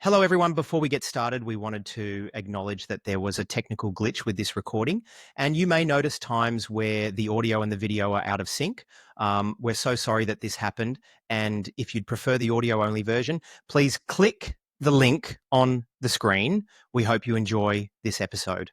Hello, everyone. Before we get started, we wanted to acknowledge that there was a technical glitch with this recording, and you may notice times where the audio and the video are out of sync. We're so sorry that this happened, and if you'd prefer the audio-only version, please click the link on the screen. We hope you enjoy this episode.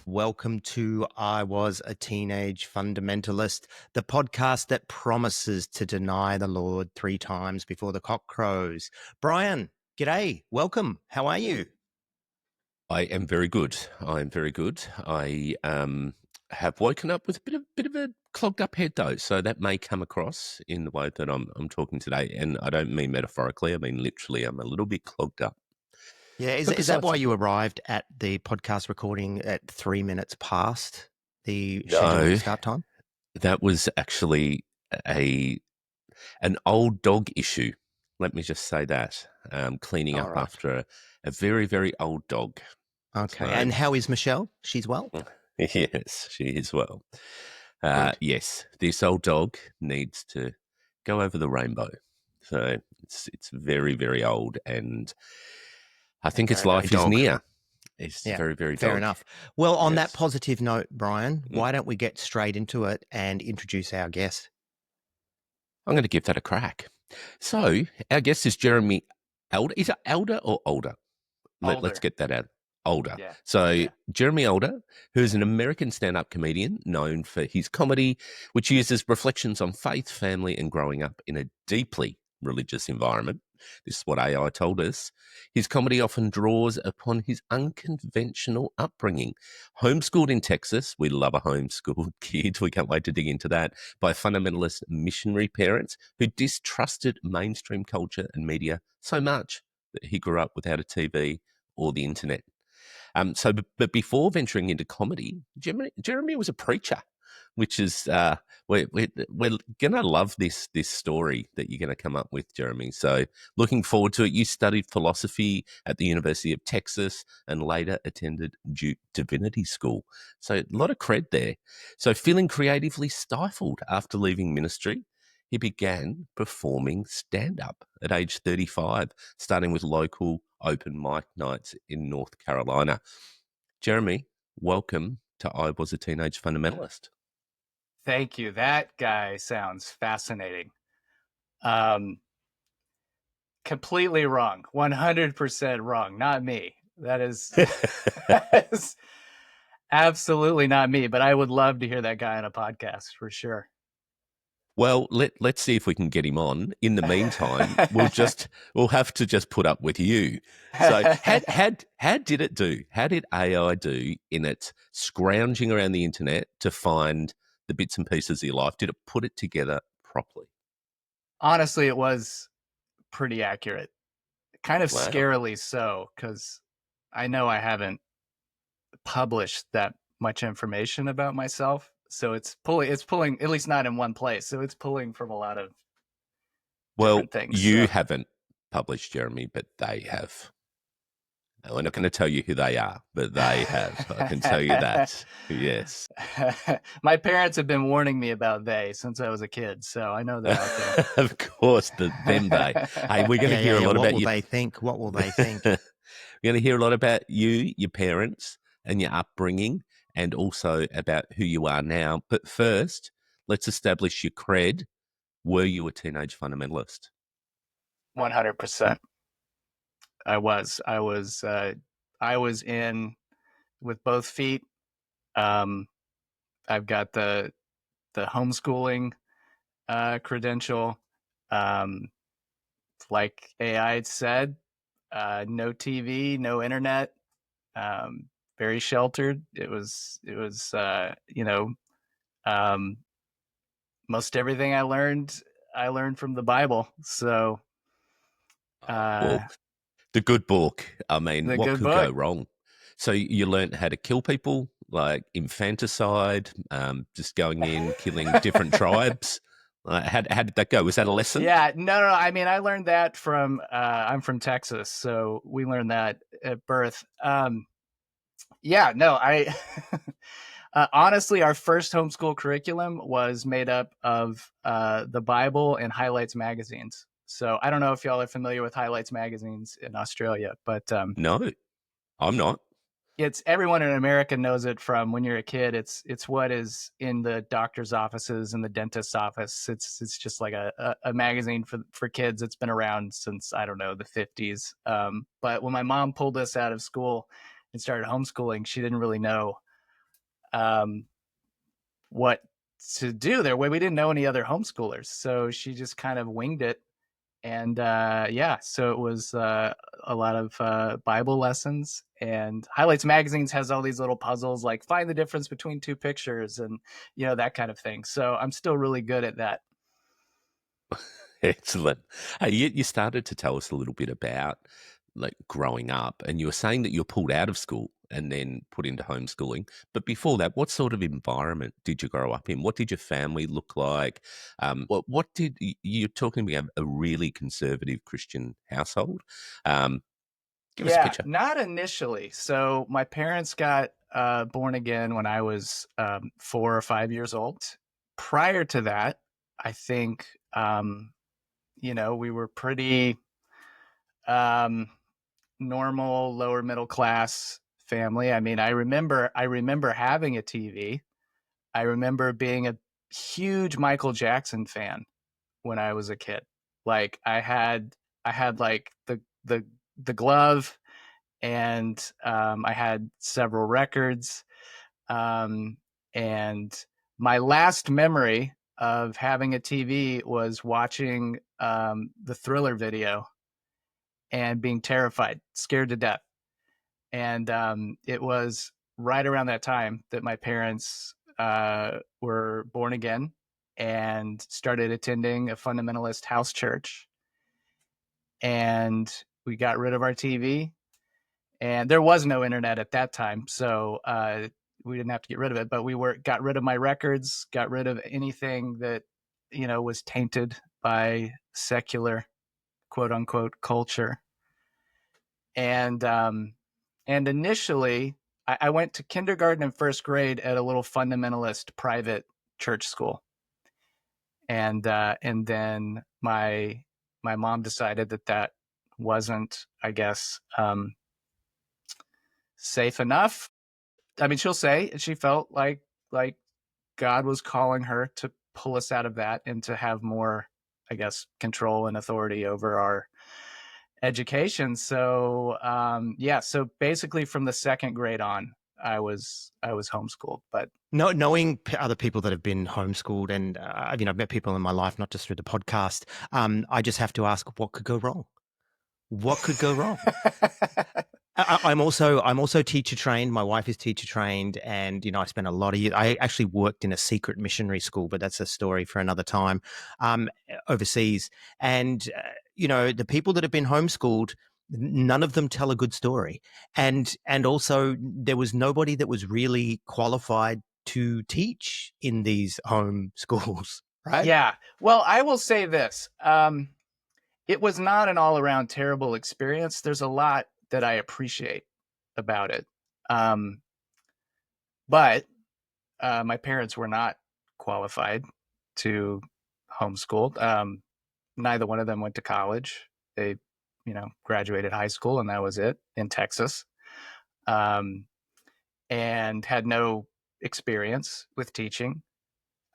Welcome to I Was a Teenage Fundamentalist, the podcast that promises to deny the Lord 3 times before the cock crows. Brian, g'day. Welcome. How are you? I am very good. I'm very good. I have woken up with a bit of a clogged up head though, so that may come across in the way that I'm talking today. And I don't mean metaphorically. I mean literally. I'm a little bit clogged up. Yeah, is that why you arrived at the podcast recording at 3 minutes past the scheduled start time? That was actually an old dog issue. Let me just say that. Cleaning up after a very, very old dog. Okay, so, and how is Michelle? She's well? Yes, she is well. Yes, this old dog needs to go over the rainbow. So it's very, very old, and I think its life is near. It's very, very dog. Fair enough. Well, on that positive note, Brian, why don't we get straight into it and introduce our guest? I'm going to give that a crack. So our guest is Jeremy Alder. Is it Alder or Older? Let's get that out. Older. Yeah. So Jeremy Alder, who is an American stand-up comedian known for his comedy, which uses reflections on faith, family, and growing up in a deeply religious environment. This is what AI told us. His comedy often draws upon his unconventional upbringing. Homeschooled in Texas, we love a homeschooled kid, we can't wait to dig into that, by fundamentalist missionary parents who distrusted mainstream culture and media so much that he grew up without a TV or the internet. But before venturing into comedy, Jeremy was a preacher, which is we're going to love this story that you're going to come up with, Jeremy. So looking forward to it. You studied philosophy at the University of Texas and later attended Duke Divinity School. So a lot of cred there. So feeling creatively stifled after leaving ministry, he began performing stand-up at age 35, starting with local open mic nights in North Carolina. Jeremy, welcome to I Was a Teenage Fundamentalist. Thank you. That guy sounds fascinating. Completely wrong. 100% wrong. Not me. That is absolutely not me, but I would love to hear that guy on a podcast for sure. Well, let's see if we can get him on. In the meantime, we'll have to just put up with you. So how did it do? How did AI do in its scrounging around the internet to find the bits and pieces of your life? Did it put it together properly? Honestly, it was pretty accurate. Kind of scarily so, because I know I haven't published that much information about myself. So it's pulling, at least not in one place. So it's pulling from a lot of different things. You haven't published, Jeremy, but they have. We're not going to tell you who they are, but they have. I can tell you that. Yes. My parents have been warning me about they since I was a kid, so I know they're out there. Of course, them they. Hey, we're going to hear a lot about you. What will they think? We're going to hear a lot about you, your parents, and your upbringing, and also about who you are now. But first, let's establish your cred. Were you a teenage fundamentalist? 100%. I was in with both feet. I've got the homeschooling credential. Like AI said, no TV, no internet. Very sheltered. It was most everything I learned from the Bible. So the good book. I mean, what could go wrong? So you learned how to kill people, like infanticide, just going in, killing different tribes. How did that go? Was that a lesson? Yeah, no. I mean, I learned that from, I'm from Texas, so we learned that at birth. Yeah, no, honestly, our first homeschool curriculum was made up of the Bible and Highlights magazines. So I don't know if y'all are familiar with Highlights magazines in Australia, but no, I'm not. It's everyone in America knows it from when you're a kid. It's what is in the doctor's offices and the dentist's office. It's just like a magazine for kids. It's been around since, I don't know, the 50s. But when my mom pulled us out of school and started homeschooling, she didn't really know what to do there. We didn't know any other homeschoolers, so she just kind of winged it. And so it was a lot of Bible lessons, and Highlights magazines has all these little puzzles like find the difference between two pictures and that kind of thing. So I'm still really good at that. Excellent. Hey, you started to tell us a little bit about like growing up, and you were saying that you were pulled out of school and then put into homeschooling. But before that, what sort of environment did you grow up in? What did your family look like? What did you're talking about a really conservative Christian household? Give us a picture. Not initially. So my parents got born again when I was 4 or 5 years old. Prior to that, I think we were pretty normal, lower middle class family. I mean, I remember having a TV. I remember being a huge Michael Jackson fan when I was a kid. Like I had like the glove, and I had several records. And my last memory of having a TV was watching the Thriller video and being terrified, scared to death. And it was right around that time that my parents were born again and started attending a fundamentalist house church. And we got rid of our TV, and there was no internet at that time, so we didn't have to get rid of it. But got rid of my records, got rid of anything that was tainted by secular, quote unquote, culture. And initially, I went to kindergarten and first grade at a little fundamentalist private church school, and then my mom decided that wasn't, I guess, safe enough. I mean, she'll say she felt like God was calling her to pull us out of that and to have more, I guess, control and authority over our education. So so basically from the second grade on, I was homeschooled. But knowing other people that have been homeschooled, and I've met people in my life, not just through the podcast, I just have to ask, what could go wrong? What could go wrong? I'm also teacher trained. My wife is teacher trained, and I spent a lot of years. I actually worked in a secret missionary school, but that's a story for another time. Overseas, and the people that have been homeschooled, none of them tell a good story, and also there was nobody that was really qualified to teach in these home schools, right? Yeah. Well, I will say this: it was not an all-around terrible experience. There's a lot that I appreciate about it. But my parents were not qualified to homeschool. Neither one of them went to college. They, graduated high school, and that was it in Texas. And had no experience with teaching.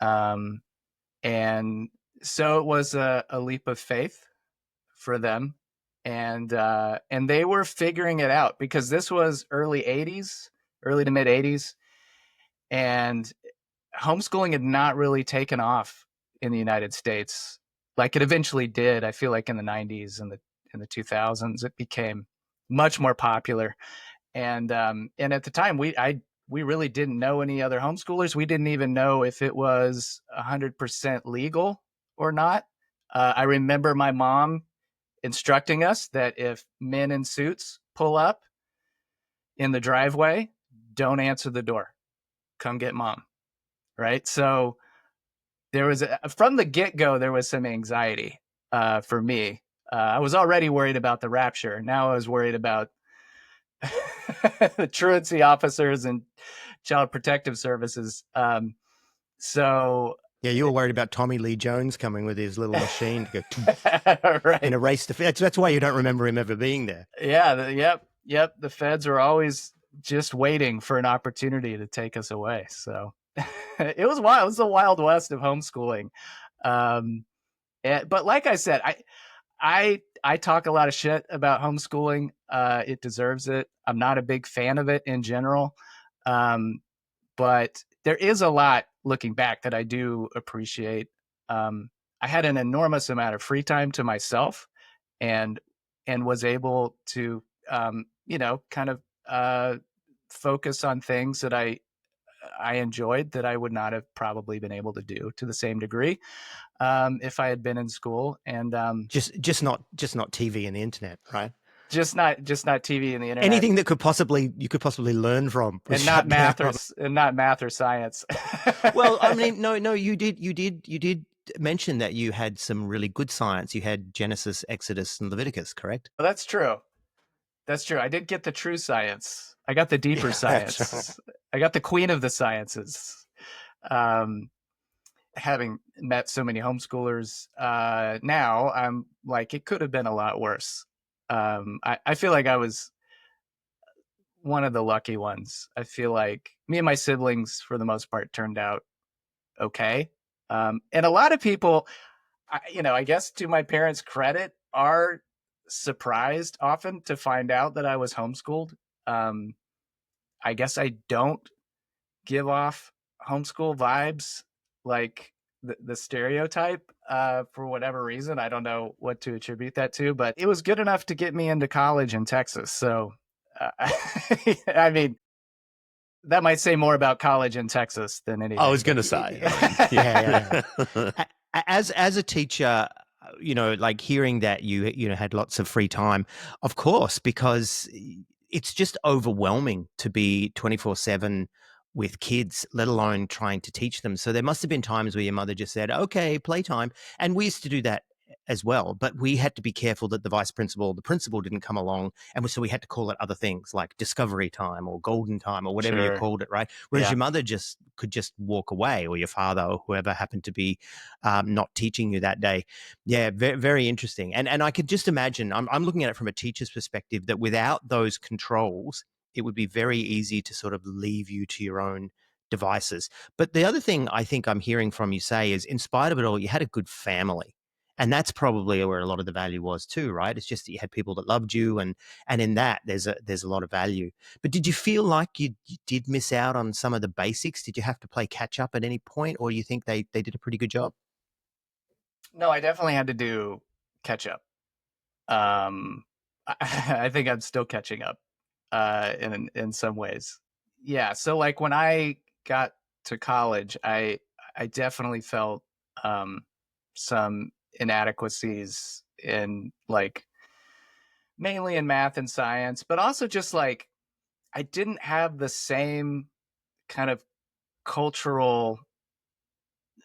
And so it was a leap of faith for them. And they were figuring it out, because this was early to mid 80s. And homeschooling had not really taken off in the United States like it eventually did. I feel like in the 90s and the 2000s, it became much more popular. And at the time, we really didn't know any other homeschoolers. We didn't even know if it was 100% legal or not. I remember my mom instructing us that if men in suits pull up in the driveway, don't answer the door. Come get mom. Right. So there was from the get-go, there was some anxiety for me. I was already worried about the rapture. Now I was worried about the truancy officers and child protective services. So yeah, you were worried about Tommy Lee Jones coming with his little machine to go right. and erase the feds. That's why you don't remember him ever being there. Yeah. Yep. The feds were always just waiting for an opportunity to take us away. So it was wild. It was the Wild West of homeschooling. But like I said, I talk a lot of shit about homeschooling. It deserves it. I'm not a big fan of it in general. But there is a lot looking back that I do appreciate. I had an enormous amount of free time to myself and was able to, kind of focus on things that I enjoyed that I would not have probably been able to do to the same degree if I had been in school. And just not TV and the internet, right? Just not TV and the internet. Anything that you could possibly learn from, and not math or science. Well, I mean, no, you did mention that you had some really good science. You had Genesis, Exodus, and Leviticus, correct? Well, that's true. I did get the true science. I got the deeper science. Right. I got the queen of the sciences. Having met so many homeschoolers now, I'm like, it could have been a lot worse. I feel like I was one of the lucky ones. I feel like me and my siblings, for the most part, turned out okay. And a lot of people, I guess to my parents' credit, are surprised often to find out that I was homeschooled. I guess I don't give off homeschool vibes like the stereotype for whatever reason. I don't know what to attribute that to, but it was good enough to get me into college in Texas. So, I mean, that might say more about college in Texas than anything. I was going to say. Yeah. As a teacher, like hearing that you had lots of free time, of course, because it's just overwhelming to be 24/7 with kids, let alone trying to teach them. So there must have been times where your mother just said, okay, playtime. And we used to do that as well, but we had to be careful that the principal didn't come along. And so we had to call it other things like discovery time or golden time or whatever you called it, right? Whereas your mother could just walk away, or your father or whoever happened to be not teaching you that day. Yeah, very, very interesting. And I could just imagine, I'm looking at it from a teacher's perspective, that without those controls, it would be very easy to sort of leave you to your own devices. But the other thing I think I'm hearing from you say is, in spite of it all, you had a good family. And that's probably where a lot of the value was too, right? It's just that you had people that loved you, and in that there's a lot of value. But did you feel like you did miss out on some of the basics? Did you have to play catch up at any point, or you think they did a pretty good job? No, I definitely had to do catch up. I think I'm still catching up in some ways. Yeah. So like when I got to college, I definitely felt some inadequacies in, like, mainly in math and science, but also just like I didn't have the same kind of cultural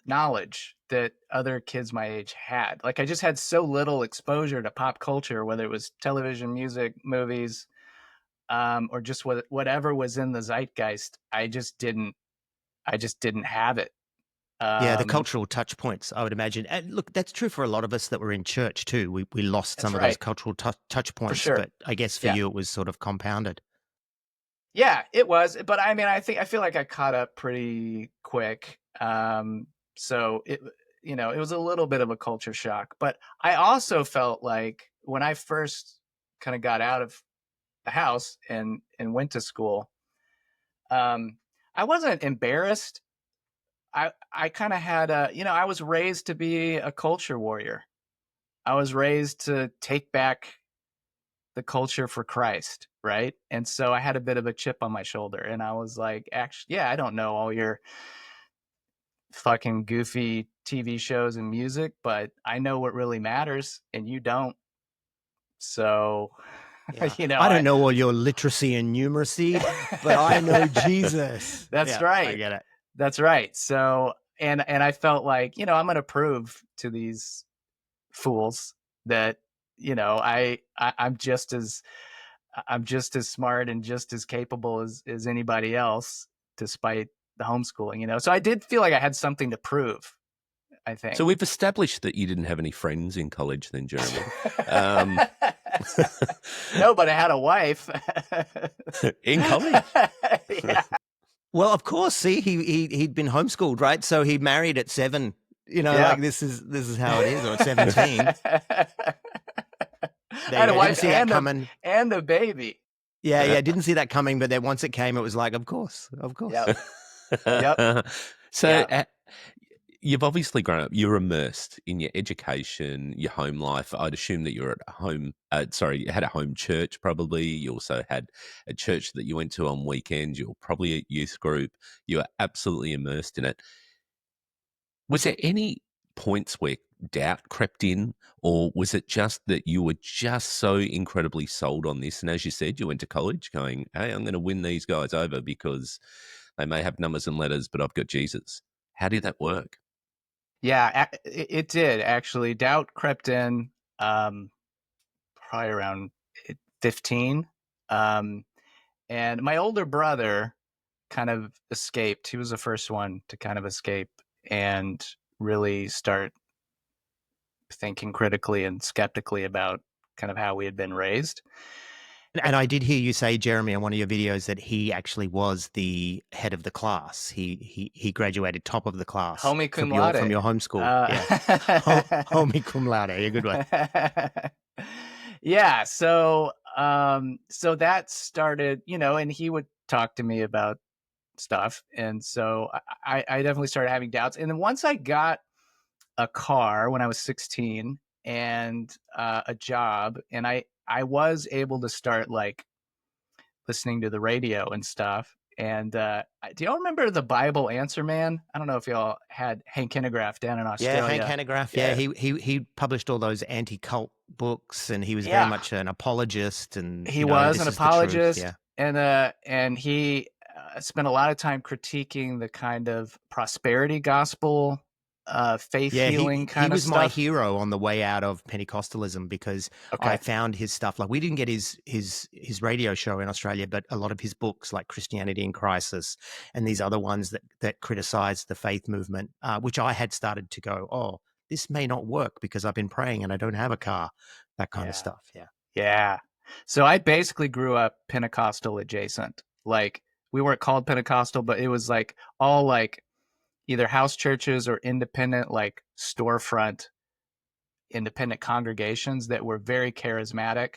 knowledge that other kids my age had. Like I just had so little exposure to pop culture, whether it was television, music, movies, or just whatever was in the zeitgeist. I just didn't have it. Yeah, the cultural touch points, I would imagine. And look, that's true for a lot of us that were in church too. We lost some of those cultural touch points, sure. But I guess for you it was sort of compounded. Yeah, it was. But I mean, I feel like I caught up pretty quick. So it was a little bit of a culture shock. But I also felt like when I first kind of got out of the house and went to school, I wasn't embarrassed. I kind of had I was raised to be a culture warrior. I was raised to take back the culture for Christ, right? And so I had a bit of a chip on my shoulder, and I was like, actually, yeah, I don't know all your fucking goofy TV shows and music, but I know what really matters, and you don't. So, yeah. I don't know all your literacy and numeracy, but I know Jesus. That's right. I get it. That's right. So, and I felt like, I'm going to prove to these fools that, I'm just as smart and just as capable as anybody else, despite the homeschooling, So I did feel like I had something to prove, I think. So we've established that you didn't have any friends in college then, Jeremy. No, but I had a wife. In college? Yeah. Well, of course. See, he'd been homeschooled, right? So he married at 7. Like this is how it is, or at 17. I had a wife and coming. And a baby. Yeah, didn't see that coming. But then once it came, it was like, of course. Yep. Yep. So you've obviously grown up. You're immersed in your education, your home life. I'd assume that you're at home. You had a home church probably. You also had a church that you went to on weekends. You're probably at youth group. You are absolutely immersed in it. Was there any points where doubt crept in, or was it just that you were just so incredibly sold on this? And as you said, you went to college going, hey, I'm going to win these guys over because they may have numbers and letters, but I've got Jesus. How did that work? Yeah, it did actually. Doubt crept in probably around 15. And my older brother kind of escaped. He was the first one to kind of escape and really start thinking critically and skeptically about kind of how we had been raised. And I did hear you say, Jeremy, on one of your videos that he actually was the head of the class. He graduated top of the class. Homie cum laude. From your homeschool. Homie cum laude. A good one. Yeah. So that started, and he would talk to me about stuff. And so I definitely started having doubts. And then once I got a car when I was 16 and a job, and I was able to start like listening to the radio and stuff. And do y'all remember the Bible Answer Man? I don't know if y'all had Hank Hanegraaff down in Australia. Yeah, Hank Hanegraaff. Yeah, he published all those anti-cult books, and he was very much an apologist. And he was an apologist. And he spent a lot of time critiquing the kind of prosperity gospel, faith healing kind of stuff. He was my hero on the way out of Pentecostalism because I found his stuff. Like, we didn't get his radio show in Australia, but a lot of his books like Christianity in Crisis and these other ones that criticized the faith movement, which I had started to go, oh, this may not work because I've been praying and I don't have a car, that kind of stuff. Yeah. So I basically grew up Pentecostal adjacent. Like, we weren't called Pentecostal, but it was like all like either house churches or independent, like storefront independent congregations that were very charismatic.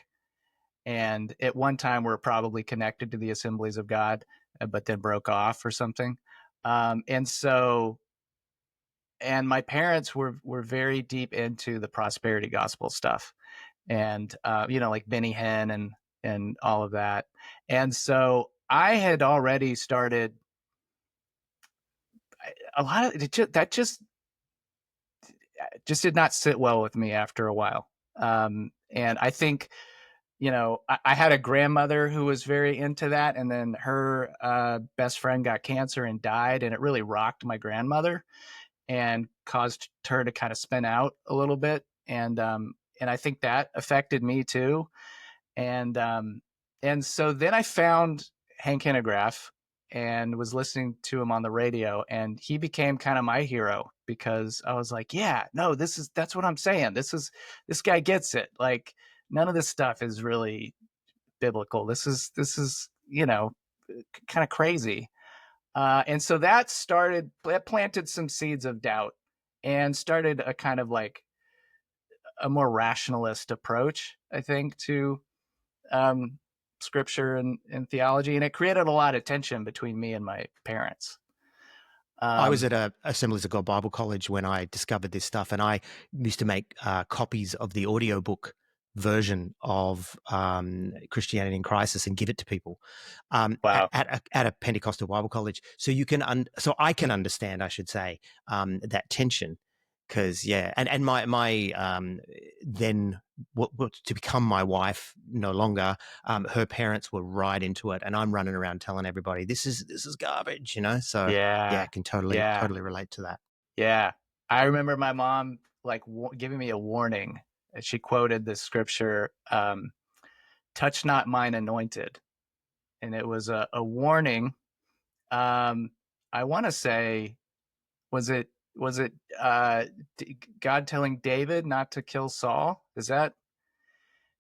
And at one time were probably connected to the Assemblies of God, but then broke off or something. And my parents were very deep into the prosperity gospel stuff. And, like Benny Hinn and all of that. And so I had already started a lot of it. That just did not sit well with me after a while. And I think, I had a grandmother who was very into that. And then her best friend got cancer and died. And it really rocked my grandmother and caused her to kind of spin out a little bit. And I think that affected me too. And so then I found Hank Hanegraaff and was listening to him on the radio, and he became kind of my hero because I was like, yeah, no, that's what I'm saying. This guy gets it. Like, none of this stuff is really biblical. This is, kind of crazy. And so that planted some seeds of doubt and started a kind of like a more rationalist approach, I think, to scripture and theology. And it created a lot of tension between me and my parents. I was at a Assemblies of God Bible College when I discovered this stuff, and I used to make copies of the audiobook version of Christianity in Crisis and give it to people at a Pentecostal Bible college. So so I can understand, I should say, that tension. Because and my then what to become my wife no longer. Her parents were right into it, and I'm running around telling everybody this is garbage, So I can totally relate to that. Yeah. I remember my mom like giving me a warning. She quoted the scripture, touch not mine anointed. And it was a warning. I want to say, was it God telling David not to kill Saul? Is that?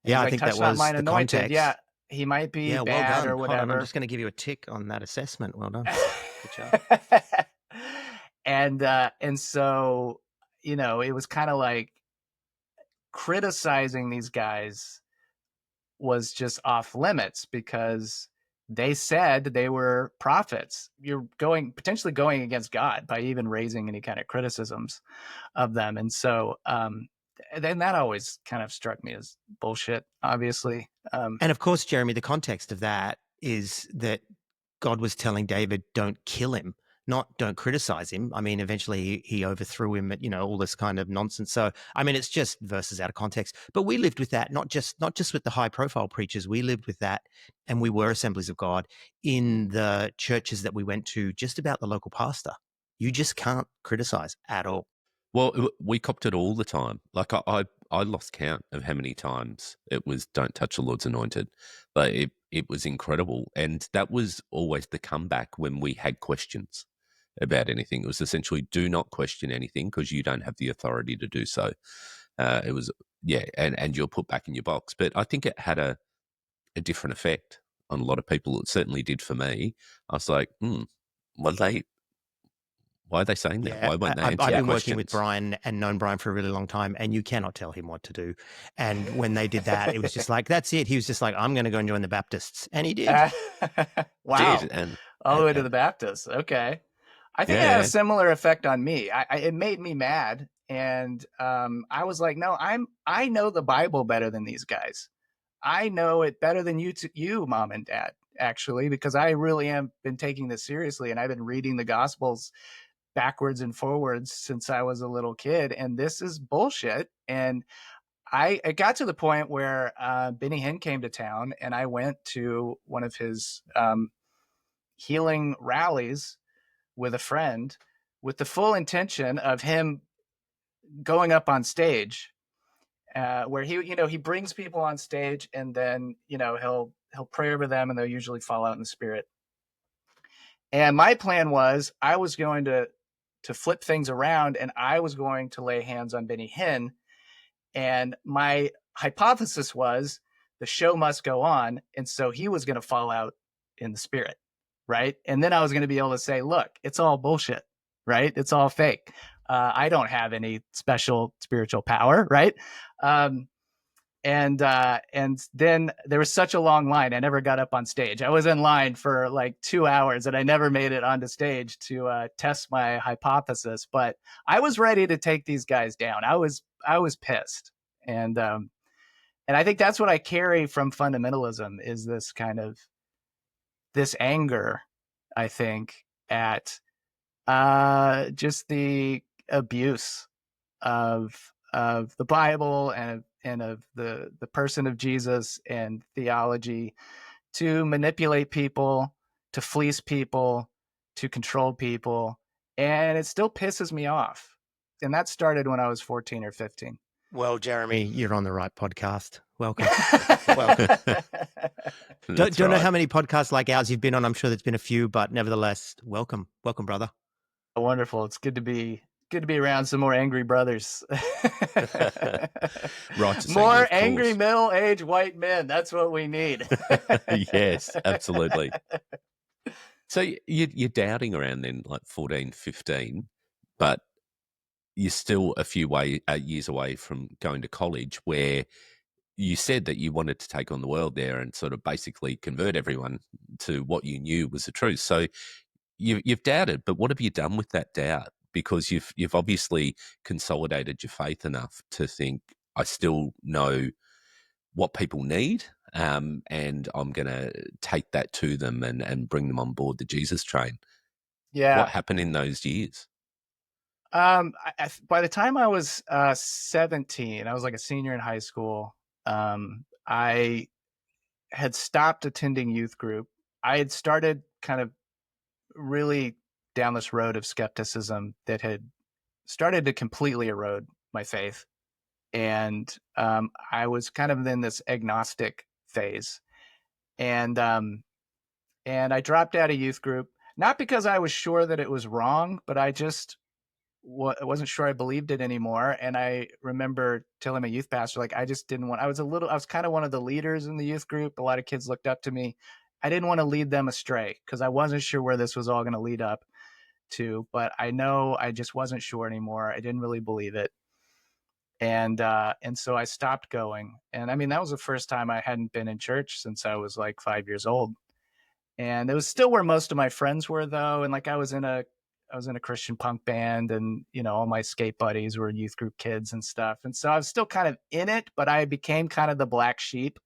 And Yeah, he's I like, think that touch not was mine the anointed. Yeah, context. he might be Yeah, well bad done. or Hold on, I'm whatever. just going to give you a tick on that assessment. Well done. Good job. And so, it was kind of like criticizing these guys was just off limits because they said they were prophets. You're potentially going against God by even raising any kind of criticisms of them. And so then that always kind of struck me as bullshit, obviously. And of course, Jeremy, the context of that is that God was telling David, don't kill him, not don't criticize him. I mean, eventually he overthrew him at, all this kind of nonsense. So, I mean, it's just verses out of context. But we lived with that, not just with the high profile preachers. We lived with that, and we were Assemblies of God in the churches that we went to, just about the local pastor. You just can't criticize at all. Well, we copped it all the time. Like I lost count of how many times it was "Don't touch the Lord's anointed," but it was incredible, and that was always the comeback when we had questions about anything. It was essentially, "Do not question anything because you don't have the authority to do so." It was and you're put back in your box. But I think it had a different effect on a lot of people. It certainly did for me. I was like, well, why are they saying that? Yeah, Why won't they I've answer the been working with questions? Brian and known Brian for a really long time, and you cannot tell him what to do. And when they did that, it was just like, that's it. He was just like, I'm going to go and join the Baptists. And he did. Wow. Did and All the way to the Baptists. Okay. I think it had a yeah, similar effect on me. It made me mad. And I was like, no, I know the Bible better than these guys. I know it better than you, mom and dad, actually, because I really am been taking this seriously. And I've been reading the Gospels backwards and forwards since I was a little kid. And this is bullshit. And it got to the point where Benny Hinn came to town, and I went to one of his healing rallies with a friend with the full intention of him going up on stage, where he brings people on stage, and then he'll pray over them, and they'll usually fall out in the spirit. And my plan was I was going to flip things around, and I was going to lay hands on Benny Hinn. And my hypothesis was the show must go on. And so he was going to fall out in the spirit. Right. And then I was going to be able to say, look, it's all bullshit. Right. It's all fake. I don't have any special spiritual power. Right. And then there was such a long line. I never got up on stage. I was in line for like 2 hours, and I never made it onto stage to test my hypothesis. But I was ready to take these guys down. I was pissed, and I think that's what I carry from fundamentalism is this kind of this anger, I think, at just the abuse of the Bible and of the person of Jesus and theology to manipulate people, to fleece people, to control people. And it still pisses me off. And that started when I was 14 or 15. Well, Jeremy, you're on the right podcast. Welcome. Welcome. Don't know how many podcasts like ours you've been on. I'm sure there's been a few, but nevertheless, welcome. Welcome, brother. Wonderful. It's good to be around some more angry brothers. More angry middle-aged white men. That's what we need. Yes, absolutely. So you're doubting around then, like 14, 15, but you're still a few years away from going to college, where you said that you wanted to take on the world there and sort of basically convert everyone to what you knew was the truth. So you've doubted, but what have you done with that doubt? Because you've obviously consolidated your faith enough to think, I still know what people need, and I'm going to take that to them and bring them on board the Jesus train. Yeah. What happened in those years? By the time I was 17, I was like a senior in high school. I had stopped attending youth group. I had started kind of really down this road of skepticism that had started to completely erode my faith. And I was kind of in this agnostic phase. And I dropped out of youth group, not because I was sure that it was wrong, but I just wasn't sure I believed it anymore. And I remember telling my youth pastor, like, I just didn't want, I was kind of one of the leaders in the youth group. A lot of kids looked up to me. I didn't want to lead them astray because I wasn't sure where this was all going to lead up to, but I know I just wasn't sure anymore. I didn't really believe it. And so I stopped going. And I mean, that was the first time I hadn't been in church since I was like 5 years old. And it was still where most of my friends were, though. And like I was in a Christian punk band, and all my skate buddies were youth group kids and stuff. And so I was still kind of in it, but I became kind of the black sheep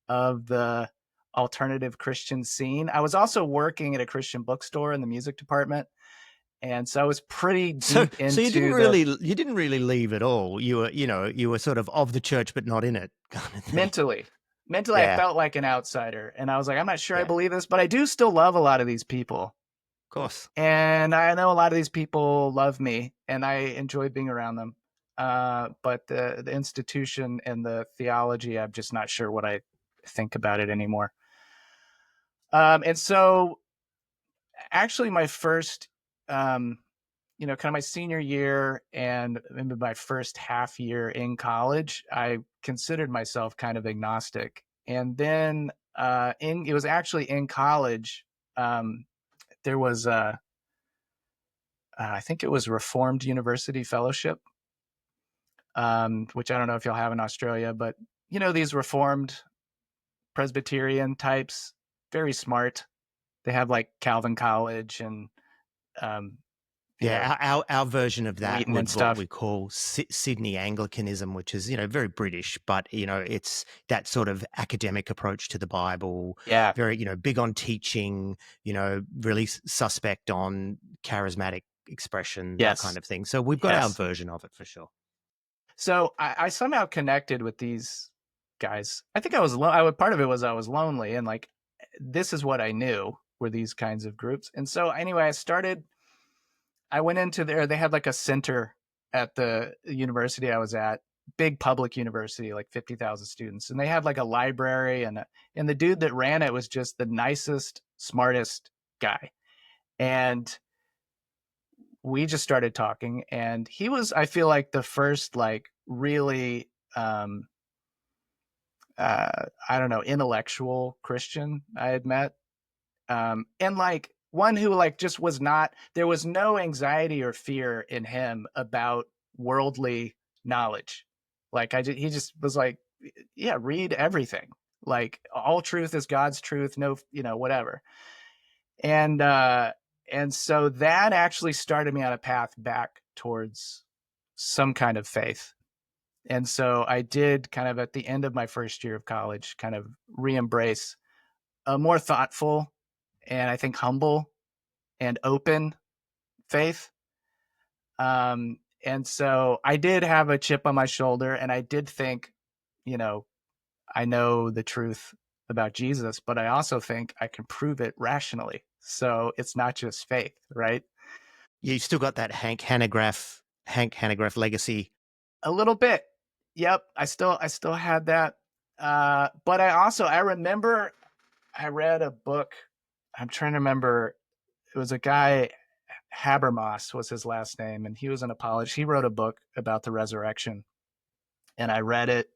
of the alternative Christian scene. I was also working at a Christian bookstore in the music department. And so I was pretty deep into. So you didn't really leave at all. You were sort of the church, but not in it. Kind of thing. Mentally, yeah. I felt like an outsider, and I was like, I'm not sure I believe this, but I do still love a lot of these people. Of course. And I know a lot of these people love me, and I enjoy being around them. But the institution and the theology, I'm just not sure what I think about it anymore. And so actually my first, kind of my senior year and maybe my first half year in college, I considered myself kind of agnostic. And then it was actually in college, there was I think it was Reformed University Fellowship, which I don't know if you'll have in Australia, but these Reformed Presbyterian types, very smart. They have like Calvin College and our version of that would what we call Sydney Anglicanism, which is very British, but it's that sort of academic approach to the Bible. Yeah, very big on teaching. Really suspect on charismatic expression, that kind of thing. So we've got our version of it for sure. So I somehow connected with these guys. I think I was part of it was I was lonely, and like this is what I knew were these kinds of groups. And so anyway, I went into they had like a center at the university I was at, big public university, like 50,000 students. And they had like a library, and the dude that ran it was just the nicest, smartest guy. And we just started talking, and he was, I feel like, the first like really, I don't know, intellectual Christian I had met. And like one who like just was not, there was no anxiety or fear in him about worldly knowledge. Like he just was like, yeah, read everything. Like all truth is God's truth. No, whatever. And so that actually started me on a path back towards some kind of faith. And so I did kind of at the end of my first year of college, kind of re-embrace a more thoughtful and I think humble and open faith. And so I did have a chip on my shoulder, and I did think, I know the truth about Jesus, but I also think I can prove it rationally. So it's not just faith, right? You still got that Hank Hanegraaff legacy. A little bit. Yep. I still had that. But I remember I read a book. I'm trying to remember. It was a guy, Habermas was his last name, and he was an apologist. He wrote a book about the resurrection, and I read it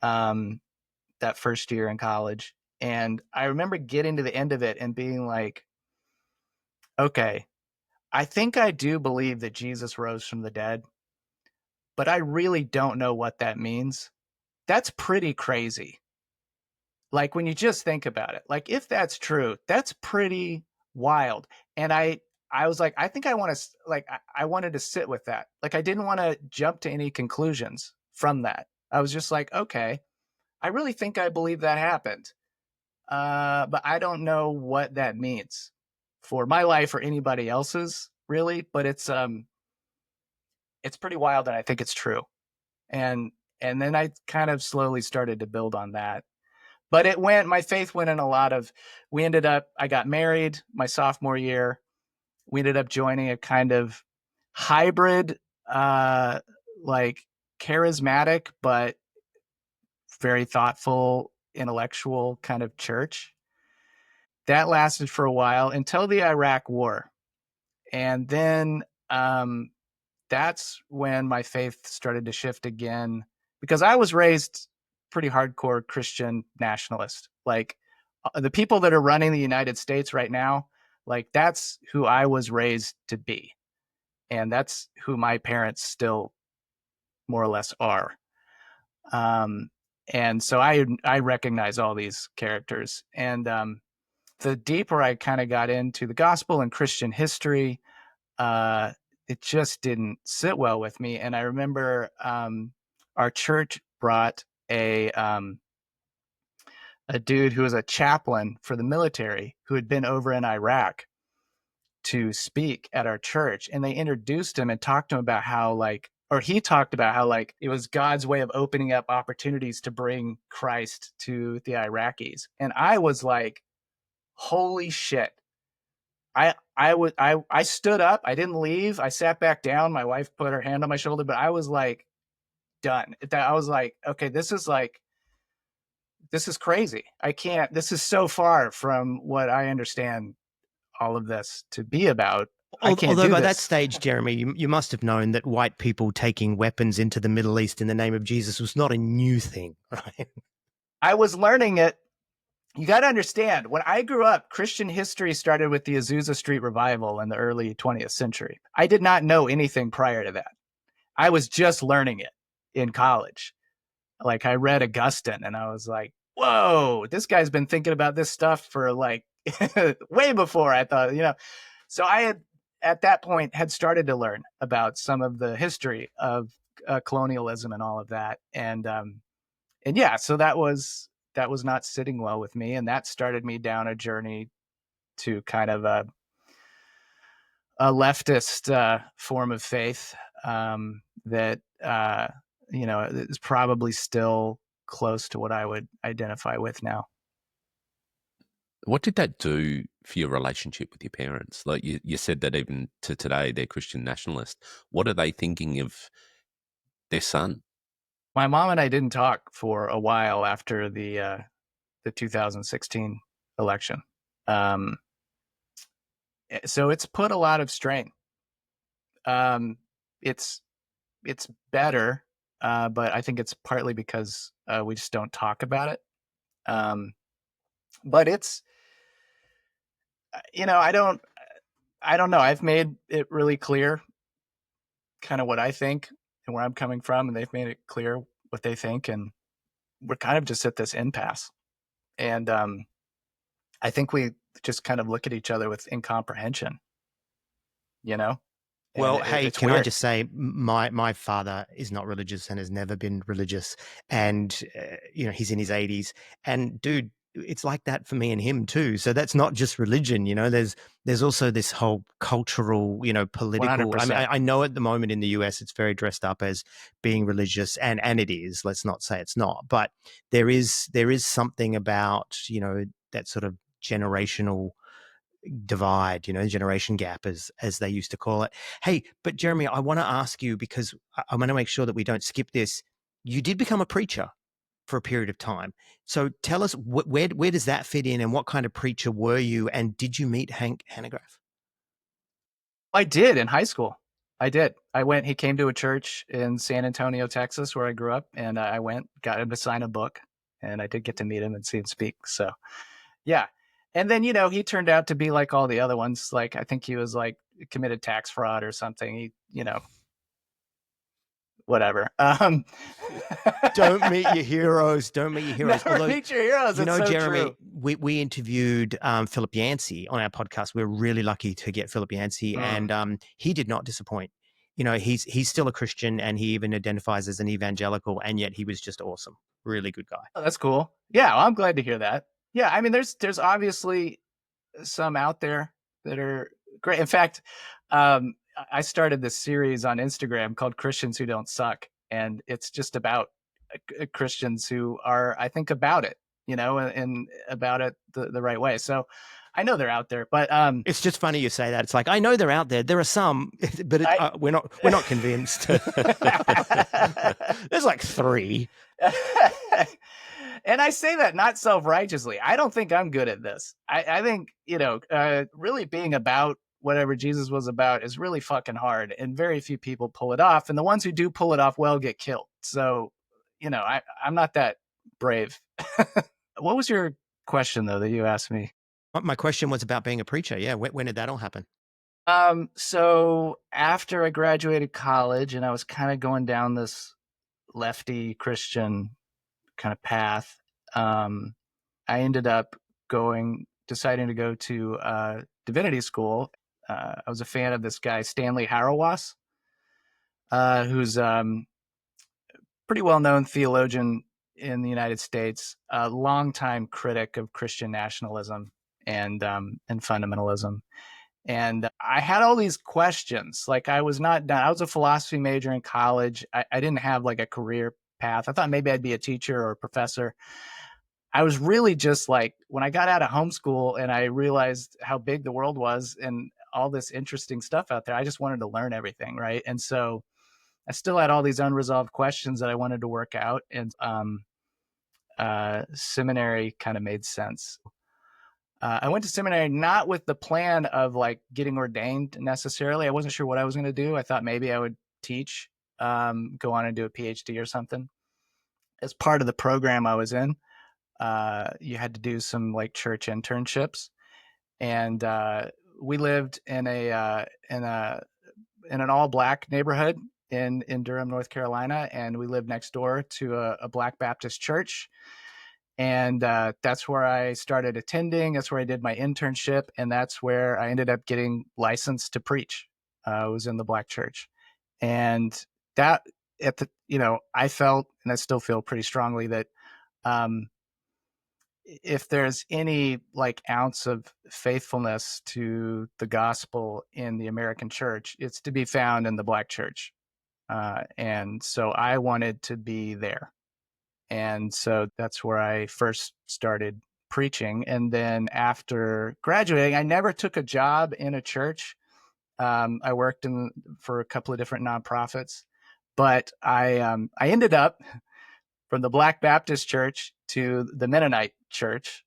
that first year in college. And I remember getting to the end of it and being like, okay, I think I do believe that Jesus rose from the dead, but I really don't know what that means. That's pretty crazy. Like when you just think about it, like if that's true, that's pretty wild. And I was like, I think I want to, like, I wanted to sit with that. Like I didn't want to jump to any conclusions from that. I was just like, okay, I really think I believe that happened. But I don't know what that means for my life or anybody else's really, but it's pretty wild, and I think it's true. And then I kind of slowly started to build on that. But my faith went in I got married my sophomore year. We ended up joining a kind of hybrid like charismatic, but very thoughtful, intellectual kind of church. That lasted for a while until the Iraq War. And then that's when my faith started to shift again, because I was raised pretty hardcore Christian nationalist. Like the people that are running the United States right now, like that's who I was raised to be. And that's who my parents still more or less are. And so I recognize all these characters. And the deeper I kind of got into the gospel and Christian history, it just didn't sit well with me. And I remember our church brought a dude who was a chaplain for the military who had been over in Iraq to speak at our church. And they introduced him and talked to him about how he talked about how it was God's way of opening up opportunities to bring Christ to the Iraqis. And I was like, holy shit. I stood up. I didn't leave. I sat back down. My wife put her hand on my shoulder, but I was like, done. I was like, okay, this is crazy. I can't, this is so far from what I understand all of this to be about. Although by that stage, Jeremy, you must have known that white people taking weapons into the Middle East in the name of Jesus was not a new thing, right? I was learning it. You got to understand, when I grew up, Christian history started with the Azusa Street revival in the early 20th century. I did not know anything prior to that. I was just learning it in college. Like I read Augustine and I was like, whoa, this guy's been thinking about this stuff for way before I thought, So I had, at that point, had started to learn about some of the history of colonialism and all of that. And yeah, so that was not sitting well with me. And that started me down a journey to kind of a leftist form of faith that, is probably still close to what I would identify with now. What did that do for your relationship with your parents? Like you said that even to today, they're Christian nationalists. What are they thinking of their son? My mom and I didn't talk for a while after the 2016 election. So it's put a lot of strain. It's better, but I think it's partly because we just don't talk about it. But it's, I don't know. I've made it really clear kind of what I think and where I'm coming from, and they've made it clear what they think, and we're kind of just at this impasse. And I think we just kind of look at each other with incomprehension, Well, hey, it's can weird. I just say my father is not religious and has never been religious, and he's in his 80s, and dude, it's like that for me and him too. So that's not just religion, there's also this whole cultural, political. 100%. I mean, I know at the moment in the US it's very dressed up as being religious, and it is. Let's not say it's not, but there is something about that sort of generational divide, generation gap, as they used to call it. Hey, but Jeremy, I want to ask you, because I want to make sure that we don't skip this. You did become a preacher for a period of time. So tell us, where does that fit in, and what kind of preacher were you, and did you meet Hank Hanegraaff? I did in high school. I did. He came to a church in San Antonio, Texas, where I grew up, and I went, got him to sign a book, and I did get to meet him and see him speak. So, yeah. And then, he turned out to be like all the other ones. Like, I think he was committed tax fraud or something. He, whatever. Don't meet your heroes. Don't meet your heroes. Never meet your heroes. It's so Jeremy, true. we interviewed Philip Yancey on our podcast. We're really lucky to get Philip Yancey, and he did not disappoint. He's still a Christian, and he even identifies as an evangelical, and yet he was just awesome. Really good guy. Oh, that's cool. Yeah, well, I'm glad to hear that. Yeah, I mean, there's obviously some out there that are great. In fact, I started this series on Instagram called Christians Who Don't Suck. And it's just about Christians who are, I think, about it, and about it the right way. So I know they're out there, but it's just funny you say that. It's like, I know they're out there. There are some, but we're not convinced. There's like 3. And I say that not self-righteously. I don't think I'm good at this. I think, really being about whatever Jesus was about is really fucking hard, and very few people pull it off. And the ones who do pull it off well get killed. So, I'm not that brave. What was your question, though, that you asked me? My question was about being a preacher. Yeah. When did that all happen? So after I graduated college and I was kind of going down this lefty Christian kind of path, I ended up deciding to go to divinity school. I was a fan of this guy, Stanley Hauerwas, who's pretty well-known theologian in the United States, a longtime critic of Christian nationalism and fundamentalism. And I had all these questions. Like, I was not done. I was a philosophy major in college. I didn't have like a career path. I thought maybe I'd be a teacher or a professor. I was really just like, when I got out of homeschool and I realized how big the world was and all this interesting stuff out there, I just wanted to learn everything, right? And so I still had all these unresolved questions that I wanted to work out, and seminary kind of made sense. I went to seminary not with the plan of like getting ordained necessarily. I wasn't sure what I was going to do. I thought maybe I would teach, go on and do a PhD or something. As part of the program I was in, you had to do some like church internships, and we lived in an all black neighborhood in Durham, North Carolina, and we lived next door to a Black Baptist church. And that's where I started attending. That's where I did my internship. And that's where I ended up getting licensed to preach. I was in the Black church. And that, I felt, and I still feel pretty strongly, that if there's any like ounce of faithfulness to the gospel in the American church, it's to be found in the Black church. And so I wanted to be there. And so that's where I first started preaching. And then after graduating, I never took a job in a church. I worked for a couple of different nonprofits, but I ended up from the Black Baptist church to the Mennonite church,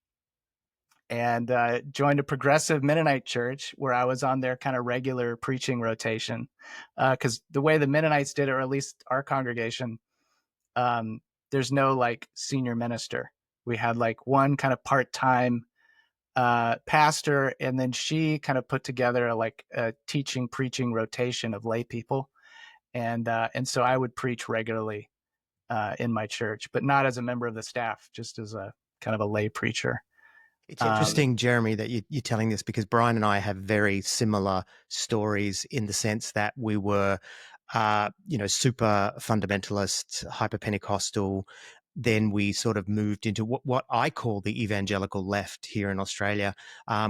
and joined a progressive Mennonite church where I was on their kind of regular preaching rotation. Because the way the Mennonites did it, or at least our congregation, there's no like senior minister. We had like one kind of part-time pastor, and then she kind of put together like a teaching, preaching rotation of lay people. And so I would preach regularly in my church, but not as a member of the staff, just as a kind of a lay preacher. It's interesting, Jeremy, that you're telling this, because Brian and I have very similar stories in the sense that we were, super fundamentalist, hyper Pentecostal. Then we sort of moved into what I call the evangelical left here in Australia,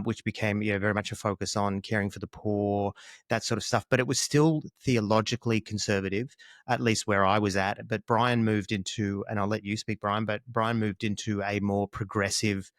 which became very much a focus on caring for the poor, that sort of stuff. But it was still theologically conservative, at least where I was at. But Brian moved into, and I'll let you speak, Brian, but Brian moved into a more progressive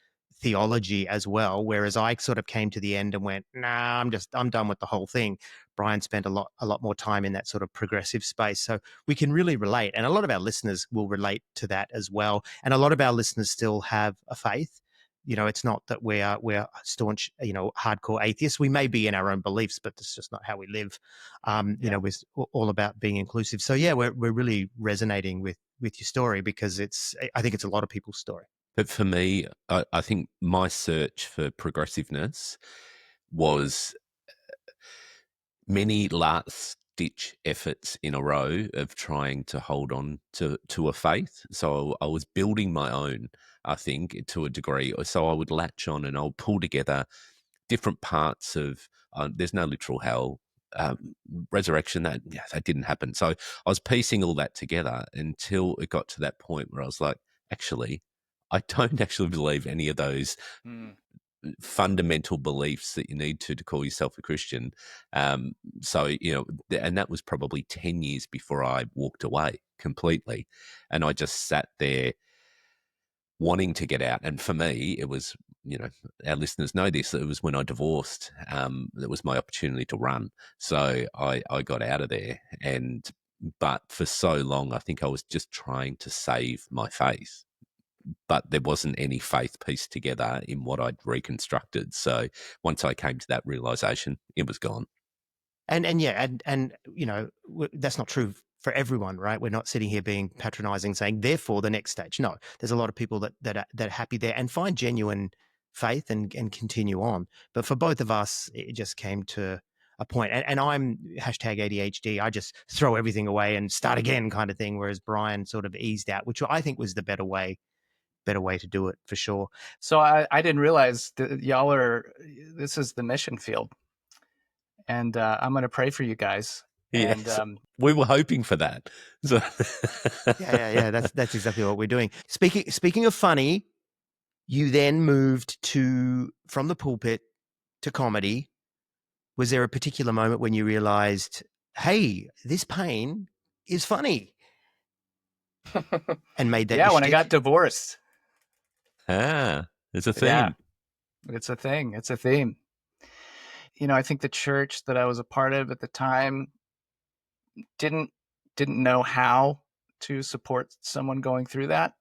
theology as well, whereas I sort of came to the end and went, nah, I'm done with the whole thing. Brian spent a lot more time in that sort of progressive space, so we can really relate, and a lot of our listeners will relate to that as well. And a lot of our listeners still have a faith. It's not that we're staunch, hardcore atheists. We may be in our own beliefs, but that's just not how we live. We're all about being inclusive. So yeah, we're really resonating with your story, because I think it's a lot of people's story. But for me, I think my search for progressiveness was many last-ditch efforts in a row of trying to hold on to a faith. So I was building my own, I think, to a degree. So I would latch on and I would pull together different parts of there's no literal hell, resurrection, that didn't happen. So I was piecing all that together until it got to that point where I was like, actually, I don't actually believe any of those fundamental beliefs that you need to call yourself a Christian. So, and that was probably 10 years before I walked away completely. And I just sat there wanting to get out. And for me, it was, our listeners know this, it was when I divorced. That was my opportunity to run. So I got out of there. But for so long, I think I was just trying to save my faith. But there wasn't any faith piece together in what I'd reconstructed. So once I came to that realization, it was gone. And that's not true for everyone, right? We're not sitting here being patronizing, saying therefore the next stage. No, there's a lot of people that are happy there and find genuine faith and continue on. But for both of us, it just came to a point. And I'm #ADHD. I just throw everything away and start again, kind of thing. Whereas Brian sort of eased out, which I think was the better way to do it, for sure. So I didn't realize that this is the mission field. And I'm going to pray for you guys. Yes, and we were hoping for that. So yeah. That's exactly what we're doing. Speaking of funny, you then moved from the pulpit to comedy. Was there a particular moment when you realized, hey, this pain is funny, and made that? Yeah, your when shtick? I got divorced. It's a theme. Yeah, it's a thing. It's a theme. I think the church that I was a part of at the time didn't know how to support someone going through that.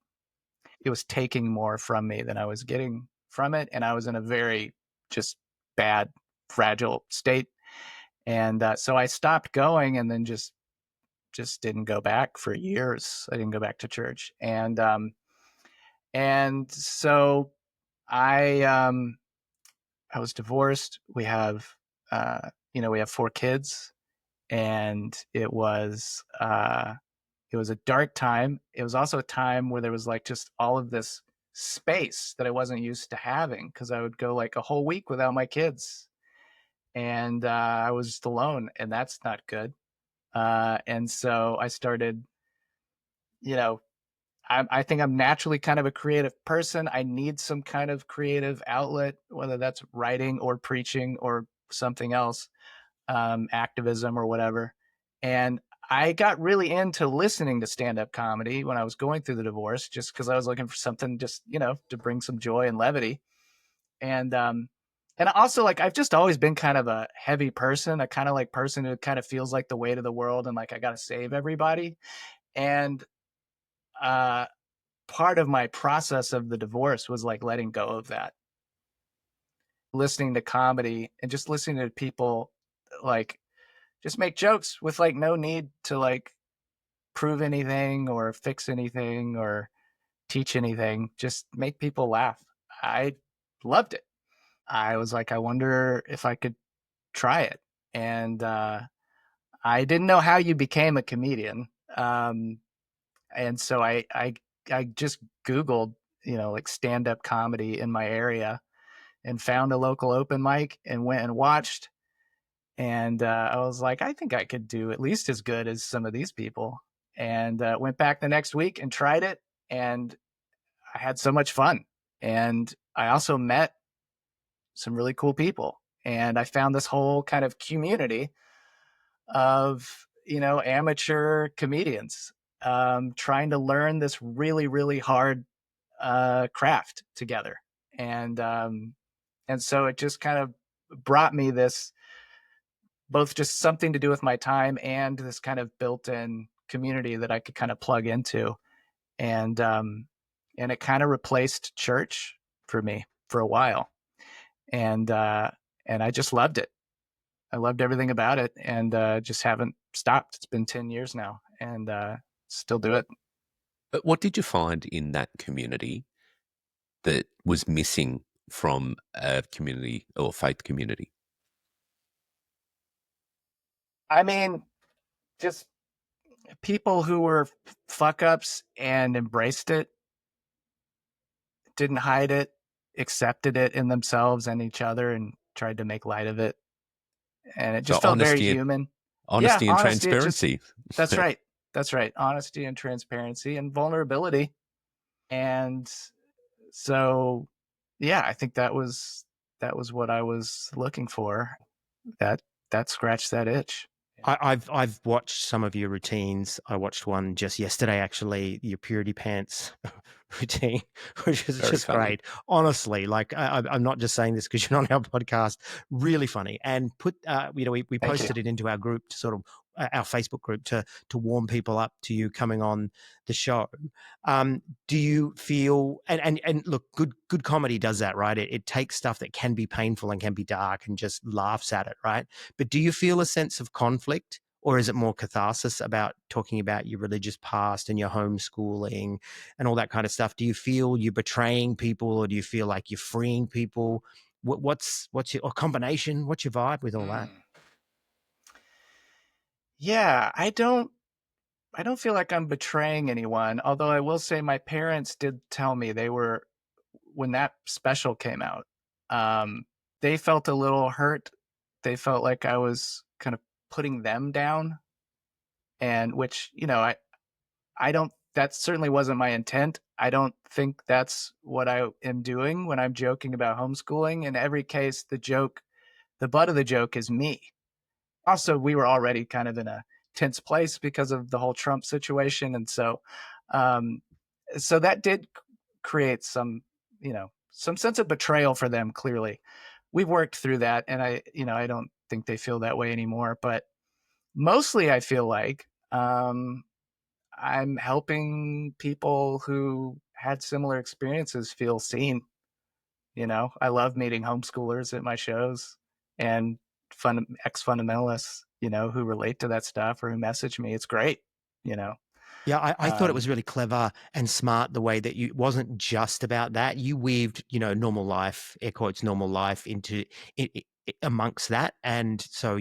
It was taking more from me than I was getting from it, and I was in a very just bad, fragile state. And so I stopped going, and then just didn't go back for years. I didn't go back to church, and so I was divorced. We have 4 kids, and it was a dark time. It was also a time where there was like just all of this space that I wasn't used to having, because I would go like a whole week without my kids, and I was just alone, and that's not good. And so I started, I think I'm naturally kind of a creative person. I need some kind of creative outlet, whether that's writing or preaching or something else, activism or whatever. And I got really into listening to stand-up comedy when I was going through the divorce, just because I was looking for something just, to bring some joy and levity. And also, like, I've just always been kind of a heavy person, a kind of like person who kind of feels like the weight of the world and like I got to save everybody. And part of my process of the divorce was like letting go of that, listening to comedy and just listening to people like just make jokes with like no need to like prove anything or fix anything or teach anything, just make people laugh. I loved it. I was like, I wonder if I could try it. And I didn't know how you became a comedian. And so I just Googled, like stand-up comedy in my area and found a local open mic and went and watched. And I was like, I think I could do at least as good as some of these people. And went back the next week and tried it. And I had so much fun. And I also met some really cool people. And I found this whole kind of community of, amateur comedians trying to learn this really, really hard craft together. And so it just kind of brought me this, both just something to do with my time and this kind of built-in community that I could kind of plug into. And it kind of replaced church for me for a while. And I just loved it. I loved everything about it, and just haven't stopped. It's been 10 years now, and still do it. But what did you find in that community that was missing from a community or faith community? I mean, just people who were fuck ups and embraced it, didn't hide it, accepted it in themselves and each other, and tried to make light of it. And it just felt very human. Honesty and transparency. That's right. That's right. Honesty and transparency and vulnerability. And so, yeah, I think that was what I was looking for. That scratched that itch. I've watched some of your routines. I watched one just yesterday, actually, your purity pants routine, which is Very just funny. great. Honestly, like I'm not just saying this because you're on our podcast. Really funny, and we posted it into our group to sort of our Facebook group to warm people up to you coming on the show. Do you feel and look, good comedy does that, right? It takes stuff that can be painful and can be dark and just laughs at it, right? But do you feel a sense of conflict, or is it more catharsis about talking about your religious past and your homeschooling and all that kind of stuff? Do you feel you're betraying people, or do you feel like you're freeing people? What's your combination? What's your vibe with all that? Yeah, I don't feel like I'm betraying anyone, although I will say my parents did tell me when that special came out, they felt a little hurt. They felt like I was kind of putting them down, and which, I don't, that certainly wasn't my intent. I don't think that's what I am doing when I'm joking about homeschooling. In every case, the butt of the joke is me. Also, we were already kind of in a tense place because of the whole Trump situation. And um, so that did create some sense of betrayal for them. Clearly, we've worked through that, and I don't think they feel that way anymore. But mostly, I feel like I'm helping people who had similar experiences feel seen. I love meeting homeschoolers at my shows and ex-fundamentalists, who relate to that stuff or who message me. It's great, you know. Yeah, I thought it Um, was really clever and smart the way that you, it wasn't just about that. You weaved, normal life, air quotes, normal life into amongst that. And so,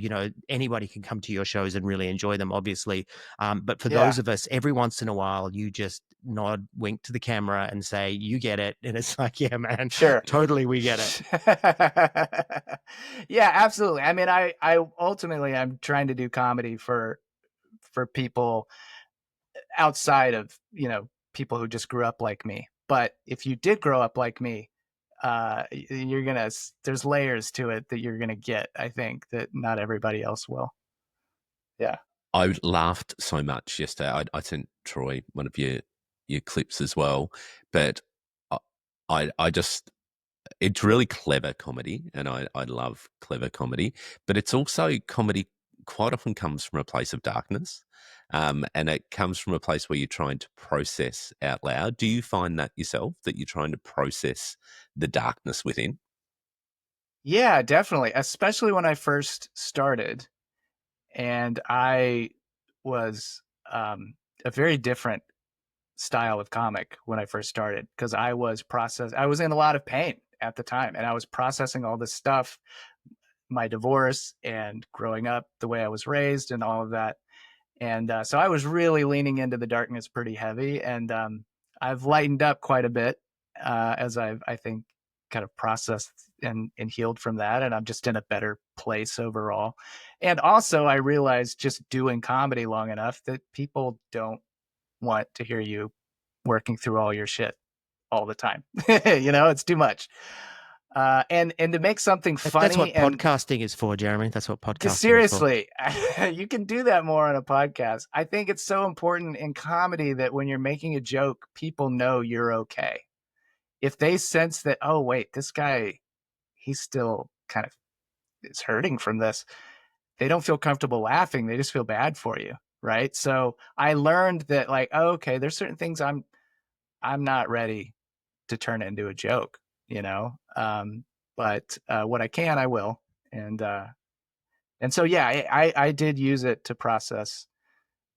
anybody can come to your shows and really enjoy them, obviously. But for yeah, those of us, every once in a while, you just nod, wink to the camera and say, you get it. And it's like, yeah, man, sure. totally, we get it. Yeah, absolutely. I mean, I ultimately I'm trying to do comedy for people outside of, people who just grew up like me. But if you did grow up like me, there's layers to it that you're gonna get, I think, that not everybody else will. Yeah. I laughed so much yesterday. I sent Troy one of your clips as well, but I, I just it's really clever comedy, and I love clever comedy, but it's also comedy quite often comes from a place of darkness. And it comes from a place where you're trying to process out loud. Do you find that yourself, that you're trying to process the darkness within? Yeah, definitely. Especially when I first started, and I was a very different style of comic when I first started, because I was in a lot of pain at the time, and I was processing all this stuff, my divorce and growing up the way I was raised and all of that. And so I was really leaning into the darkness pretty heavy. And I've lightened up quite a bit as I think, kind of processed and healed from that. And I'm just in a better place overall. And also, I realized just doing comedy long enough that people don't want to hear you working through all your shit all the time. It's too much. And to make something That's funny what and podcasting is for, Jeremy. That's what podcasting is for. seriously, you can do that more on a podcast. I think it's so important in comedy that when you're making a joke, people know you're okay. If they sense that, oh, wait, this guy, he's still kind of is hurting from this, they don't feel comfortable laughing. They just feel bad for you. Right. So I learned that, like, oh, okay, there's certain things I'm not ready to turn into a joke, you know? But what I can, I will. And so, yeah, I did use it to process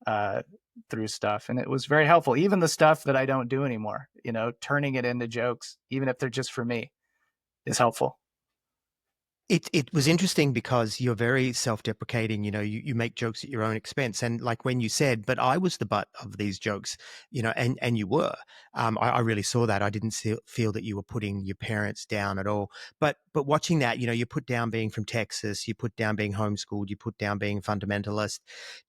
uh, through stuff, and it was very helpful. Even the stuff that I don't do anymore, turning it into jokes, even if they're just for me, is helpful. It was interesting because you're very self-deprecating, you make jokes at your own expense. And like when you said, but I was the butt of these jokes, and you were, I really saw that. I didn't feel that you were putting your parents down at all. But watching that, you put down being from Texas, you put down being homeschooled, you put down being fundamentalist.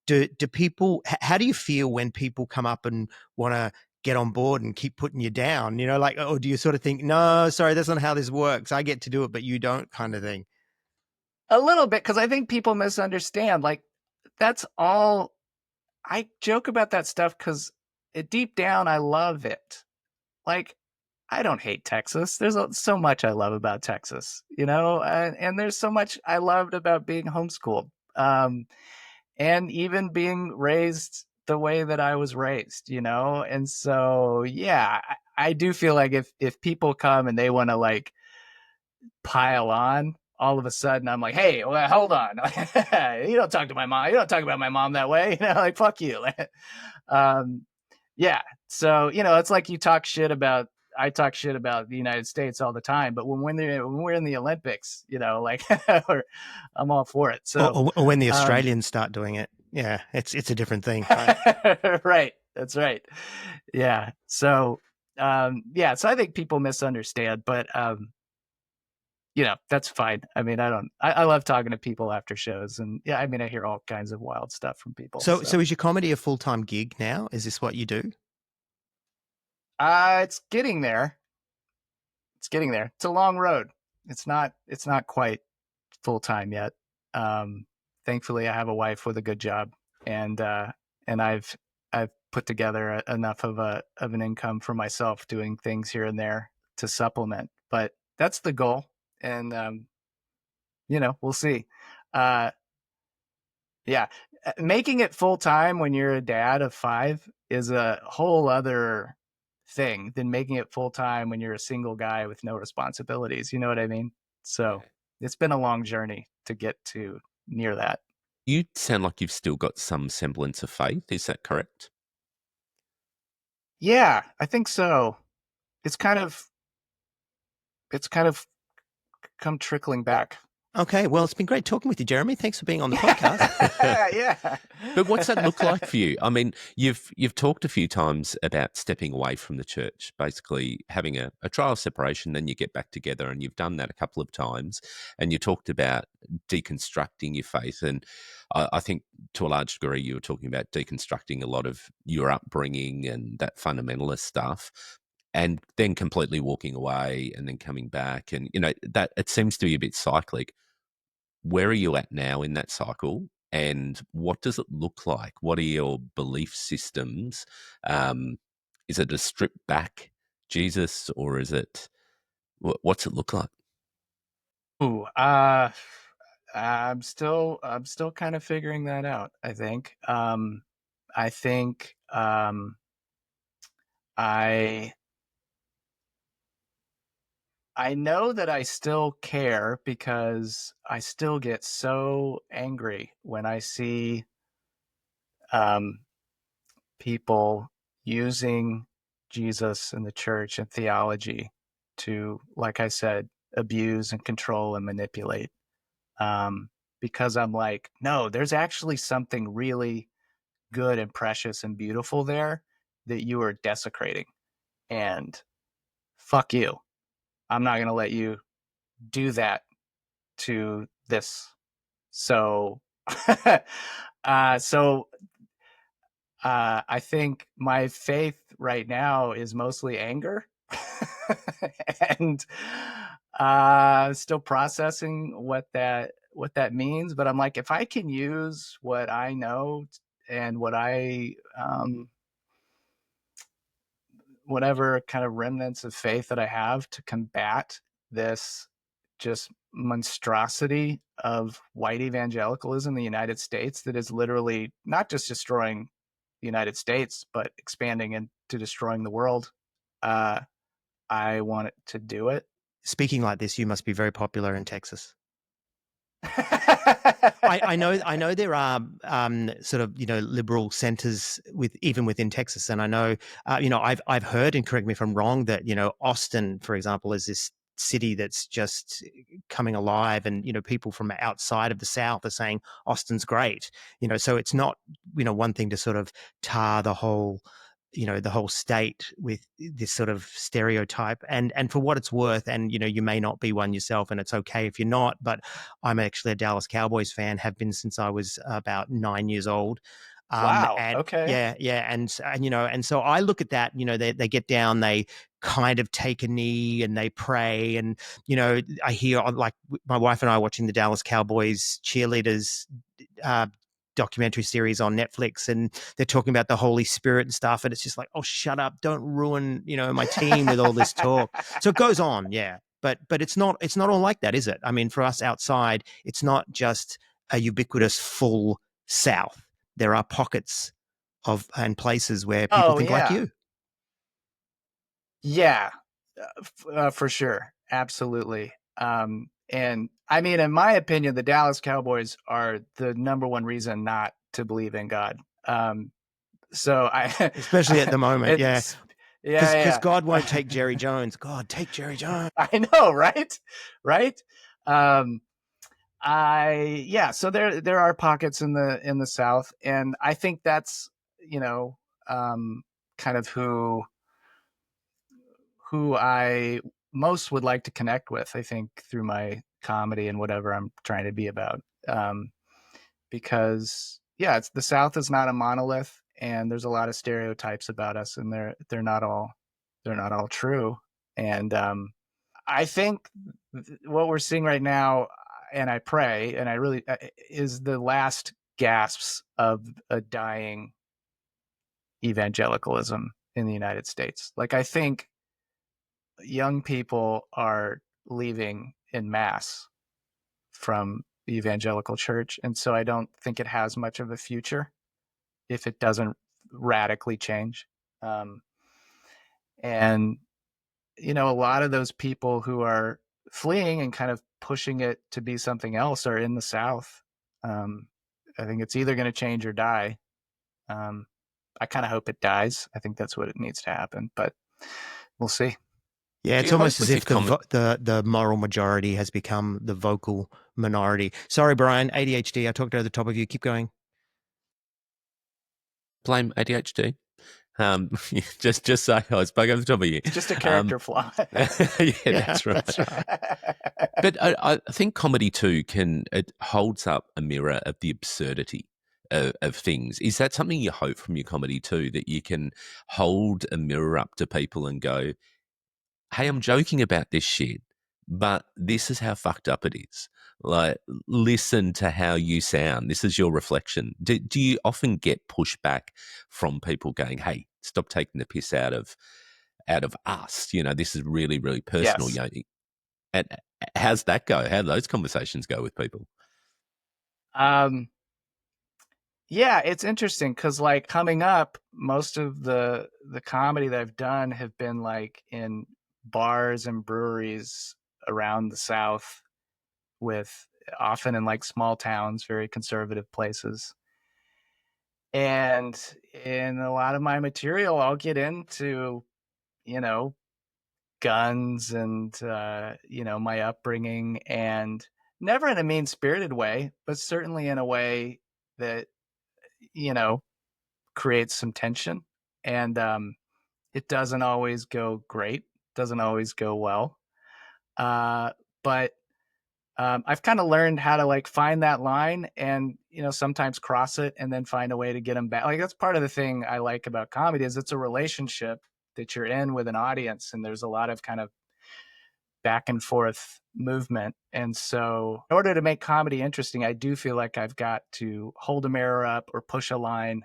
Do people, how do you feel when people come up and want to get on board and keep putting you down, like, or do you sort of think, no, sorry, that's not how this works. I get to do it, but you don't, kind of thing? A little bit, because I think people misunderstand. Like, that's all. I joke about that stuff because deep down, I love it. Like, I don't hate Texas. There's so much I love about Texas, and there's so much I loved about being homeschooled, and even being raised the way that I was raised, And so, yeah, I do feel like if people come and they want to like pile on, all of a sudden I'm like, hey, well, hold on. You don't talk to my mom. You don't talk about my mom that way. Like, fuck you. Yeah. So, it's like I talk shit about the United States all the time, but when we're in the Olympics, like I'm all for it. So, or when the Australians start doing it, yeah, it's a different thing. Right? Right. That's right. Yeah. So, yeah. So I think people misunderstand, but, that's fine. I mean, I love talking to people after shows, and yeah, I mean, I hear all kinds of wild stuff from people. So is your comedy a full-time gig now? Is this what you do? It's getting there. It's getting there. It's a long road. It's not quite full-time yet. Thankfully I have a wife with a good job, and I've put together enough of an income for myself doing things here and there to supplement, but that's the goal. And, we'll see. Yeah. Making it full time when you're a dad of 5 is a whole other thing than making it full time when you're a single guy with no responsibilities. You know what I mean? So it's been a long journey to get to near that. You sound like you've still got some semblance of faith. Is that correct? Yeah, I think so. It's kind of come trickling back. Okay, well, it's been great talking with you, Jeremy. Thanks for being on the podcast. Yeah. But what's that look like for you? I mean, you've talked a few times about stepping away from the church, basically having a trial separation, then you get back together, and you've done that a couple of times. And you talked about deconstructing your faith. And I think to a large degree, you were talking about deconstructing a lot of your upbringing and that fundamentalist stuff, and then completely walking away and then coming back. And, that it seems to be a bit cyclic. Where are you at now in that cycle? And what does it look like? What are your belief systems? Is it a strip back Jesus, or is it, what's it look like? Ooh, I'm still kind of figuring that out, I think. I think I know that I still care because I still get so angry when I see people using Jesus and the church and theology to, like I said, abuse and control and manipulate. Because I'm like, no, there's actually something really good and precious and beautiful there that you are desecrating. And fuck you. I'm not going to let you do that to this. So, I think my faith right now is mostly anger, and still processing what that means. But I'm like, if I can use what I know and what whatever kind of remnants of faith that I have to combat this just monstrosity of white evangelicalism in the United States that is literally not just destroying the United States, but expanding into destroying the world. I want it to do it. Speaking like this, you must be very popular in Texas. I know there are sort of liberal centers even within Texas, and I know I've heard, and correct me if I'm wrong, that Austin, for example, is this city that's just coming alive, and people from outside of the South are saying Austin's great. So it's not one thing to sort of tar the whole state with this sort of stereotype, and for what it's worth, and you may not be one yourself, and it's okay if you're not, but I'm actually a Dallas Cowboys fan, have been since I was about 9 years old. Wow. And okay. Yeah. And so I look at that, they get down, they kind of take a knee and they pray. And, I hear, like, my wife and I watching the Dallas Cowboys cheerleaders, documentary series on Netflix, and they're talking about the Holy Spirit and stuff, and it's just like, oh, shut up, don't ruin, my team with all this talk. So it goes on, yeah. But it's not all like that, is it? I mean, for us outside, it's not just a ubiquitous full South. There are pockets of and places where people think like you. Yeah, for sure. Absolutely. And I mean, in my opinion, the Dallas Cowboys are the number one reason not to believe in God. Especially at the moment, yeah. Because Yeah. God won't take Jerry Jones. God, take Jerry Jones. I know, right? Right. So there are pockets in the South, and I think that's kind of who I most would like to connect with, I think, through my comedy and whatever I'm trying to be about. Because it's the South is not a monolith, and there's a lot of stereotypes about us, and they're not all true. And I think what we're seeing right now, and I pray, and I really is the last gasps of a dying evangelicalism in the United States. Like, I think young people are leaving en masse from the evangelical church, and so I don't think it has much of a future if it doesn't radically change. And a lot of those people who are fleeing and kind of pushing it to be something else are in the South. I think it's either going to change or die. I kind of hope it dies. I think that's what it needs to happen, but we'll see. Yeah, it's almost as if the moral majority has become the vocal minority. Sorry, Brian, ADHD. I talked over the top of you. Keep going. Blame ADHD. Just say I spoke over the top of you. It's just a character flaw. That's right. That's right. But I think comedy too it holds up a mirror of the absurdity of things. Is that something you hope from your comedy too, that you can hold a mirror up to people and go, hey, I'm joking about this shit, but this is how fucked up it is. Like, listen to how you sound. This is your reflection. Do you often get pushback from people going, hey, stop taking the piss out of us? This is really, really personal. Yes. And how's that go? How do those conversations go with people? Yeah, it's interesting because, like, coming up, most of the comedy that I've done have been like in bars and breweries around the South, with often in like small towns, very conservative places. And in a lot of my material, I'll get into, guns and, my upbringing, and never in a mean-spirited way, but certainly in a way that, creates some tension. And it doesn't always go great, doesn't always go well. But I've kind of learned how to like find that line and, sometimes cross it and then find a way to get them back. Like, that's part of the thing I like about comedy, is it's a relationship that you're in with an audience, and there's a lot of kind of back and forth movement. And so in order to make comedy interesting, I do feel like I've got to hold a mirror up or push a line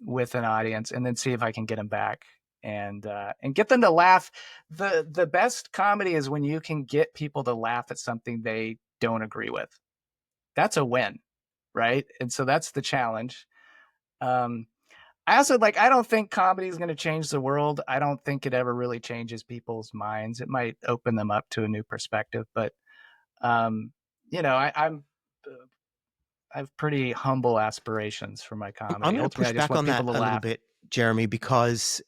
with an audience, and then see if I can get them back and get them to laugh. The best comedy is when you can get people to laugh at something they don't agree with. That's a win, right? And so that's the challenge. I also I don't think comedy is going to change the world. I don't think it ever really changes people's minds. It might open them up to a new perspective, but I have pretty humble aspirations for my comedy. I'm going to push back on that a little bit, Jeremy, because,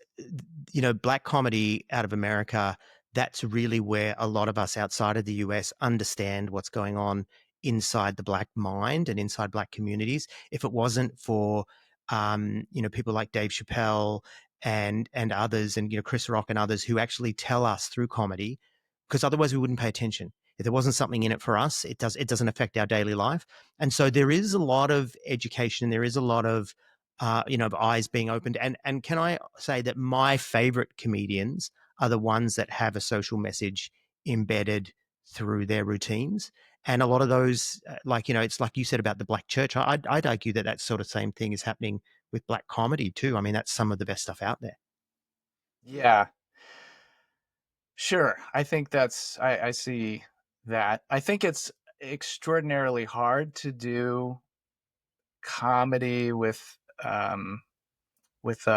black comedy out of America, that's really where a lot of us outside of the US understand what's going on inside the black mind and inside black communities. If it wasn't for, people like Dave Chappelle and others, and, Chris Rock and others, who actually tell us through comedy, because otherwise we wouldn't pay attention. If there wasn't something in it for us, it doesn't affect our daily life. And so there is a lot of education. There is a lot of, of eyes being opened. And can I say that my favorite comedians are the ones that have a social message embedded through their routines? And a lot of those, it's like you said about the black church. I'd argue that sort of same thing is happening with black comedy too. I mean, that's some of the best stuff out there. Yeah, sure. I think I see that. I think it's extraordinarily hard to do comedy with with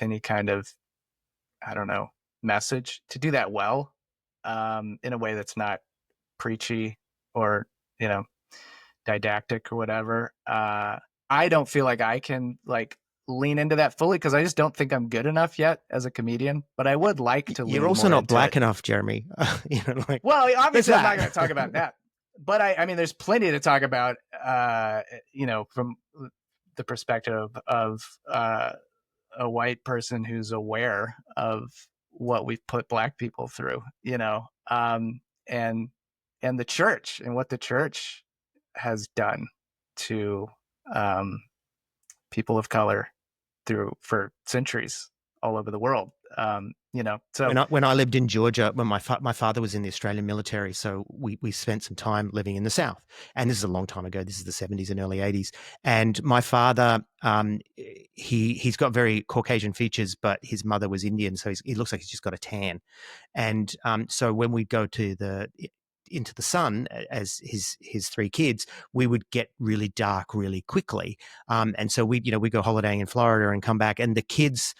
any kind of, I don't know, message, to do that well, in a way that's not preachy or, didactic or whatever. I don't feel like I can lean into that fully because I just don't think I'm good enough yet as a comedian. But I would like to lean You're also more not into black it. enough, Jeremy. Well, obviously, I'm not that. going to talk about that. But I mean, there's plenty to talk about, from the perspective of a white person who's aware of what we've put black people through, and the church and what the church has done to people of color for centuries all over the world. So when I lived in Georgia, when my father was in the Australian military, so we spent some time living in the South, and this is a long time ago. This is the 70s and early 80s. And my father, he's got very Caucasian features, but his mother was Indian, so he looks like he's just got a tan. And so when we go into the sun as his three kids, we would get really dark really quickly. And so we go holidaying in Florida and come back, and the kids,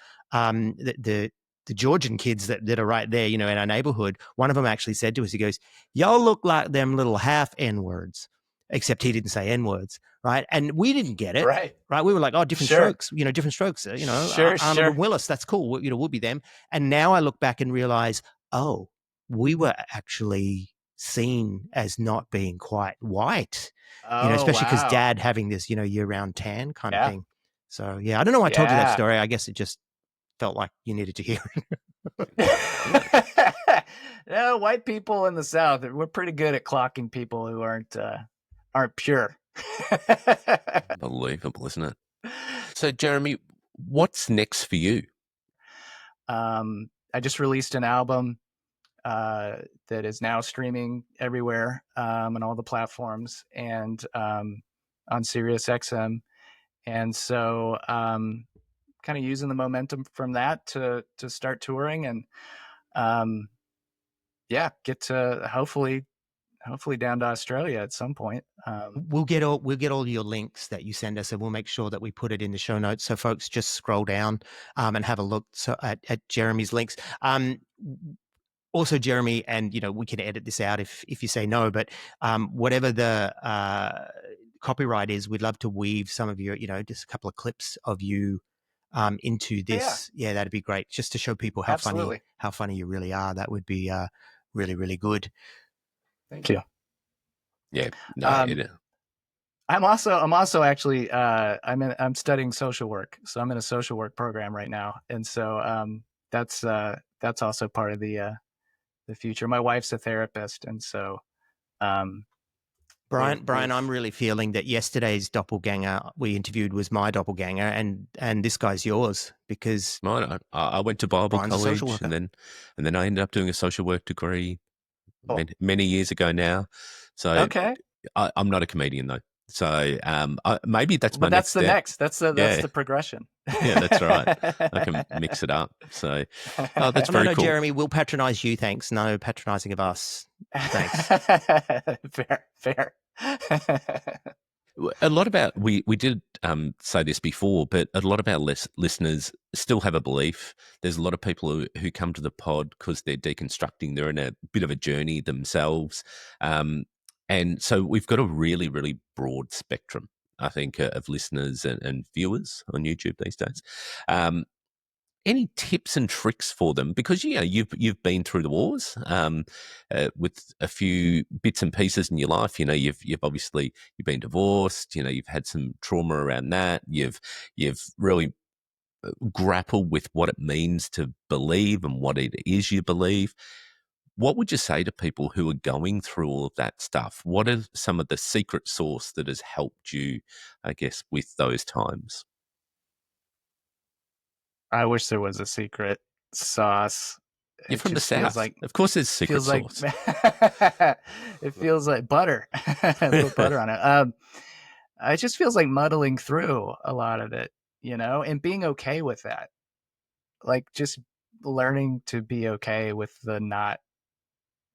the Georgian kids that are right there, in our neighborhood, one of them actually said to us, he goes, "Y'all look like them little half N-words," except he didn't say N-words, right? And we didn't get it, right? We were like, "Oh, different strokes, different strokes, Arnold and Willis, that's cool, we'll be them." And now I look back and realize, oh, we were actually seen as not being quite white, especially because Dad having this, year-round tan kind of thing. So, yeah, I don't know why I told you that story. I guess it just felt like you needed to hear it. No, white people in the South, we're pretty good at clocking people who aren't pure. Unbelievable, isn't it? So, Jeremy, what's next for you? I just released an album that is now streaming everywhere, on all the platforms, and on SiriusXM. And so kind of using the momentum from that to start touring, and get to hopefully down to Australia at some point. We'll get all your links that you send us, and we'll make sure that we put it in the show notes. So folks, just scroll down and have a look at Jeremy's links. Also, Jeremy, and we can edit this out if you say no, but whatever the copyright is, we'd love to weave some of your, just a couple of clips of you into this. Yeah, that'd be great, just to show people how funny you really are. That would be really, really good. Thank you. Yeah. No, I'm also actually I'm studying social work, so I'm in a social work program right now, and so that's also part of the future. My wife's a therapist, and so Brian, I'm really feeling that yesterday's doppelganger we interviewed was my doppelganger, and this guy's yours, because I went to Bible college, and then I ended up doing a social work degree many years ago now. So I'm not a comedian though. So maybe that's my next step. That's the progression. Yeah, that's right. I can mix it up. So that's very cool. Jeremy, we'll patronize you. Thanks. No patronizing of us. Thanks. Fair. A lot about we did say this before, but a lot of our listeners still have a belief. There's a lot of people who come to the pod because they're deconstructing. They're in a bit of a journey themselves. And so we've got a really, really broad spectrum, I think, of listeners and viewers on YouTube these days. Any tips and tricks for them? Because you've been through the wars with a few bits and pieces in your life. You've obviously been divorced. You've had some trauma around that. You've really grappled with what it means to believe and what it is you believe. What would you say to people who are going through all of that stuff? What are some of the secret sauce that has helped you, I guess, with those times? I wish there was a secret sauce. You're from the South. Like, of course there's secret sauce. It feels like butter. A little butter on it. It just feels like muddling through a lot of it, and being okay with that. Like just learning to be okay with the not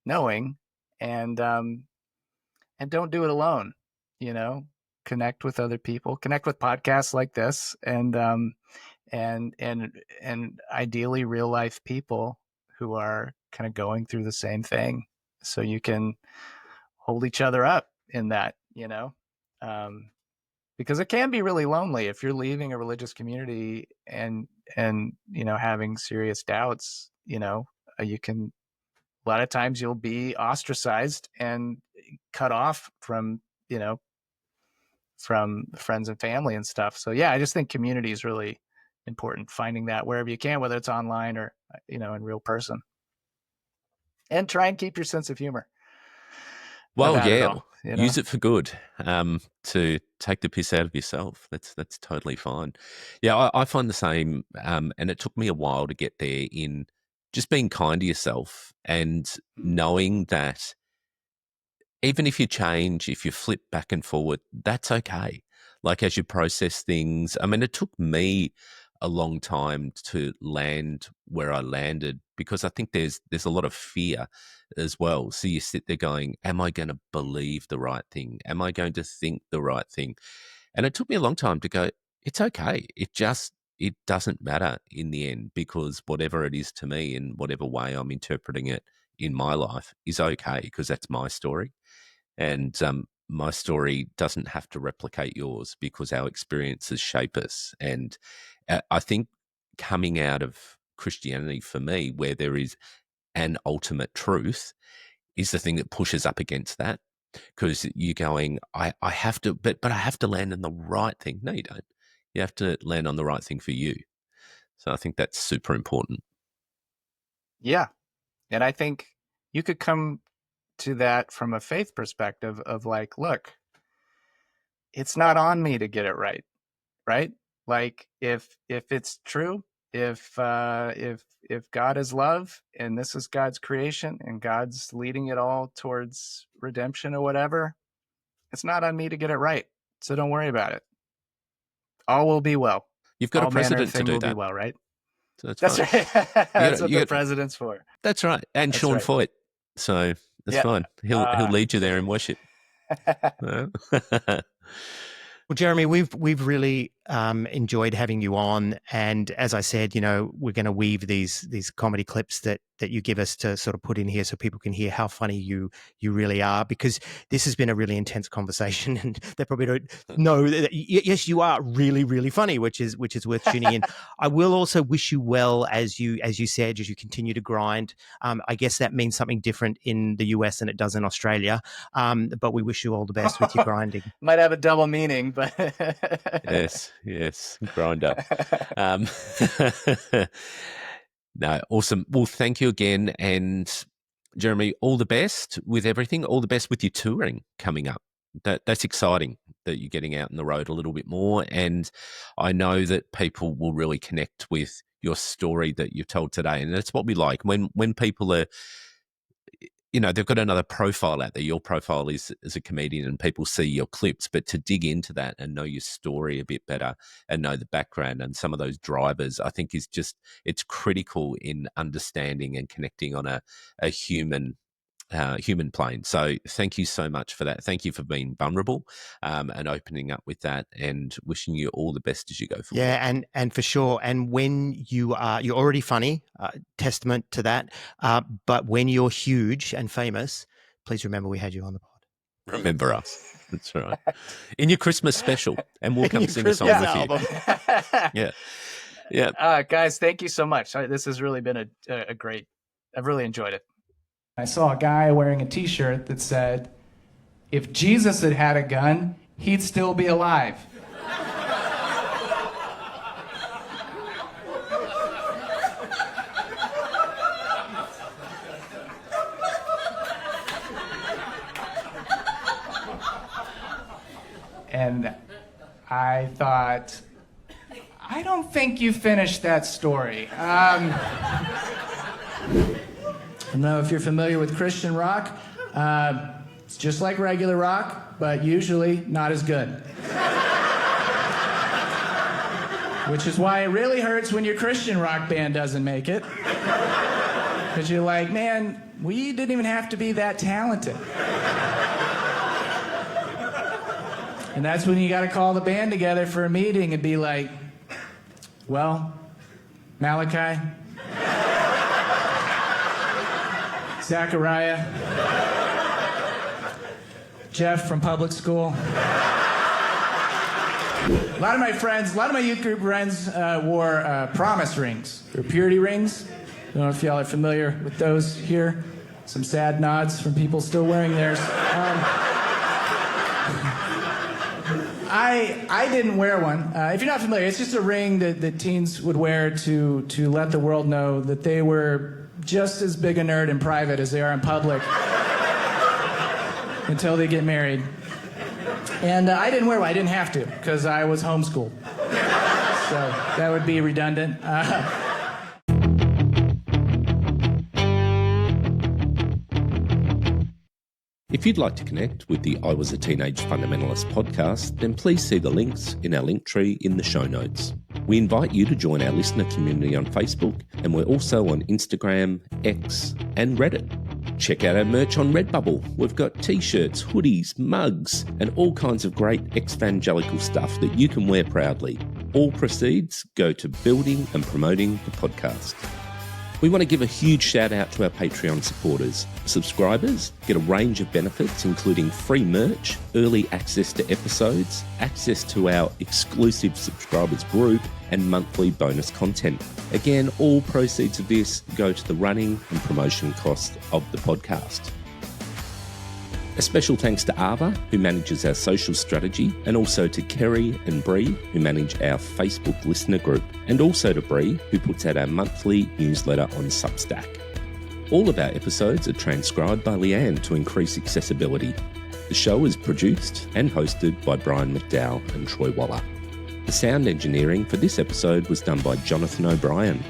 knowing, and don't do it alone, connect with other people, connect with podcasts like this, and ideally real life people who are kind of going through the same thing, so you can hold each other up in that, because it can be really lonely if you're leaving a religious community and having serious doubts. You can, a lot of times you'll be ostracized and cut off from friends and family and stuff. So yeah, I just think community is really important, finding that wherever you can, whether it's online or in real person, and try and keep your sense of humor. Well, yeah, use it for good, to take the piss out of yourself. That's totally fine. Yeah, I find the same, and it took me a while to get there in just being kind to yourself and knowing that even if you change, if you flip back and forward, that's okay. Like as you process things, I mean, it took me a long time to land where I landed because I think there's a lot of fear as well. So you sit there going, am I going to believe the right thing? Am I going to think the right thing? And it took me a long time to go, it's okay. It doesn't matter in the end, because whatever it is to me and whatever way I'm interpreting it in my life is okay, because that's my story. And my story doesn't have to replicate yours, because our experiences shape us. And I think coming out of Christianity for me, where there is an ultimate truth, is the thing that pushes up against that. Because you're going, I have to, but I have to land on the right thing. No, you don't. You have to land on the right thing for you. So I think that's super important. Yeah. And I think you could come to that from a faith perspective of like, look, it's not on me to get it right. Right? Like if it's true, if God is love and this is God's creation and God's leading it all towards redemption or whatever, it's not on me to get it right. So don't worry about it. All will be well. You've got all a president to do will that. Be well, right? So that's right. That's what the president's for. That's right. And that's Sean right. Foyt. So that's fine. He'll lead you there in worship. Well, Jeremy, we've really enjoyed having you on, and as I said, we're going to weave these comedy clips that you give us to sort of put in here so people can hear how funny you really are, because this has been a really intense conversation, and they probably don't know that yes, you are really, really funny, which is worth tuning in. I will also wish you well as you said, as you continue to grind. I guess that means something different in the US than it does in Australia, but we wish you all the best with your grinding. Might have a double meaning, but yes, grind up. No, awesome. Well, thank you again, and Jeremy, all the best with everything. All the best with your touring coming up. That's exciting that you're getting out on the road a little bit more, and I know that people will really connect with your story that you've told today, and that's what we like when people are, they've got another profile out there. Your profile is as a comedian and people see your clips, but to dig into that and know your story a bit better and know the background and some of those drivers, I think it's critical in understanding and connecting on a human plane. So thank you so much for that. Thank you for being vulnerable and opening up with that, and wishing you all the best as you go forward. Yeah, and for sure. And when you're already funny, testament to that. But when you're huge and famous, please remember we had you on the pod. Remember us. That's right. In your Christmas special, and we'll come sing a song with you. Yeah. Guys, thank you so much. This has really been a great. I've really enjoyed it. I saw a guy wearing a t-shirt that said, if Jesus had had a gun, he'd still be alive. And I thought, I don't think you finished that story. don't know if you're familiar with Christian rock. It's just like regular rock, but usually not as good. Which is why it really hurts when your Christian rock band doesn't make it. Because you're like, man, we didn't even have to be that talented. And that's when you got to call the band together for a meeting and be like, well, Malachi, Zachariah, Jeff from public school. A lot of my youth group friends wore promise rings, or purity rings. I don't know if y'all are familiar with those here. Some sad nods from people still wearing theirs. I didn't wear one. If you're not familiar, it's just a ring that teens would wear to let the world know that they were just as big a nerd in private as they are in public until they get married. And I didn't wear one. I didn't have to because I was homeschooled. So that would be redundant. If you'd like to connect with the I Was a Teenage Fundamentalist podcast, then please see the links in our link tree in the show notes. We invite you to join our listener community on Facebook, and we're also on Instagram, X, and Reddit. Check out our merch on Redbubble. We've got t-shirts, hoodies, mugs, and all kinds of great evangelical stuff that you can wear proudly. All proceeds go to building and promoting the podcast. We want to give a huge shout out to our Patreon supporters. Subscribers get a range of benefits, including free merch, early access to episodes, access to our exclusive subscribers group, and monthly bonus content. Again, all proceeds of this go to the running and promotion costs of the podcast. A special thanks to Ava, who manages our social strategy, and also to Kerry and Bree, who manage our Facebook listener group, and also to Bree, who puts out our monthly newsletter on Substack. All of our episodes are transcribed by Leanne to increase accessibility. The show is produced and hosted by Brian McDowell and Troy Waller. The sound engineering for this episode was done by Jonathan O'Brien.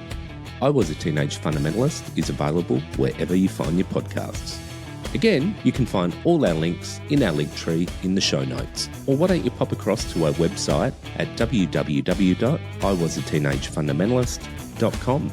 I Was a Teenage Fundamentalist is available wherever you find your podcasts. Again, you can find all our links in our link tree in the show notes. Or why don't you pop across to our website at www.iwasateenagefundamentalist.com.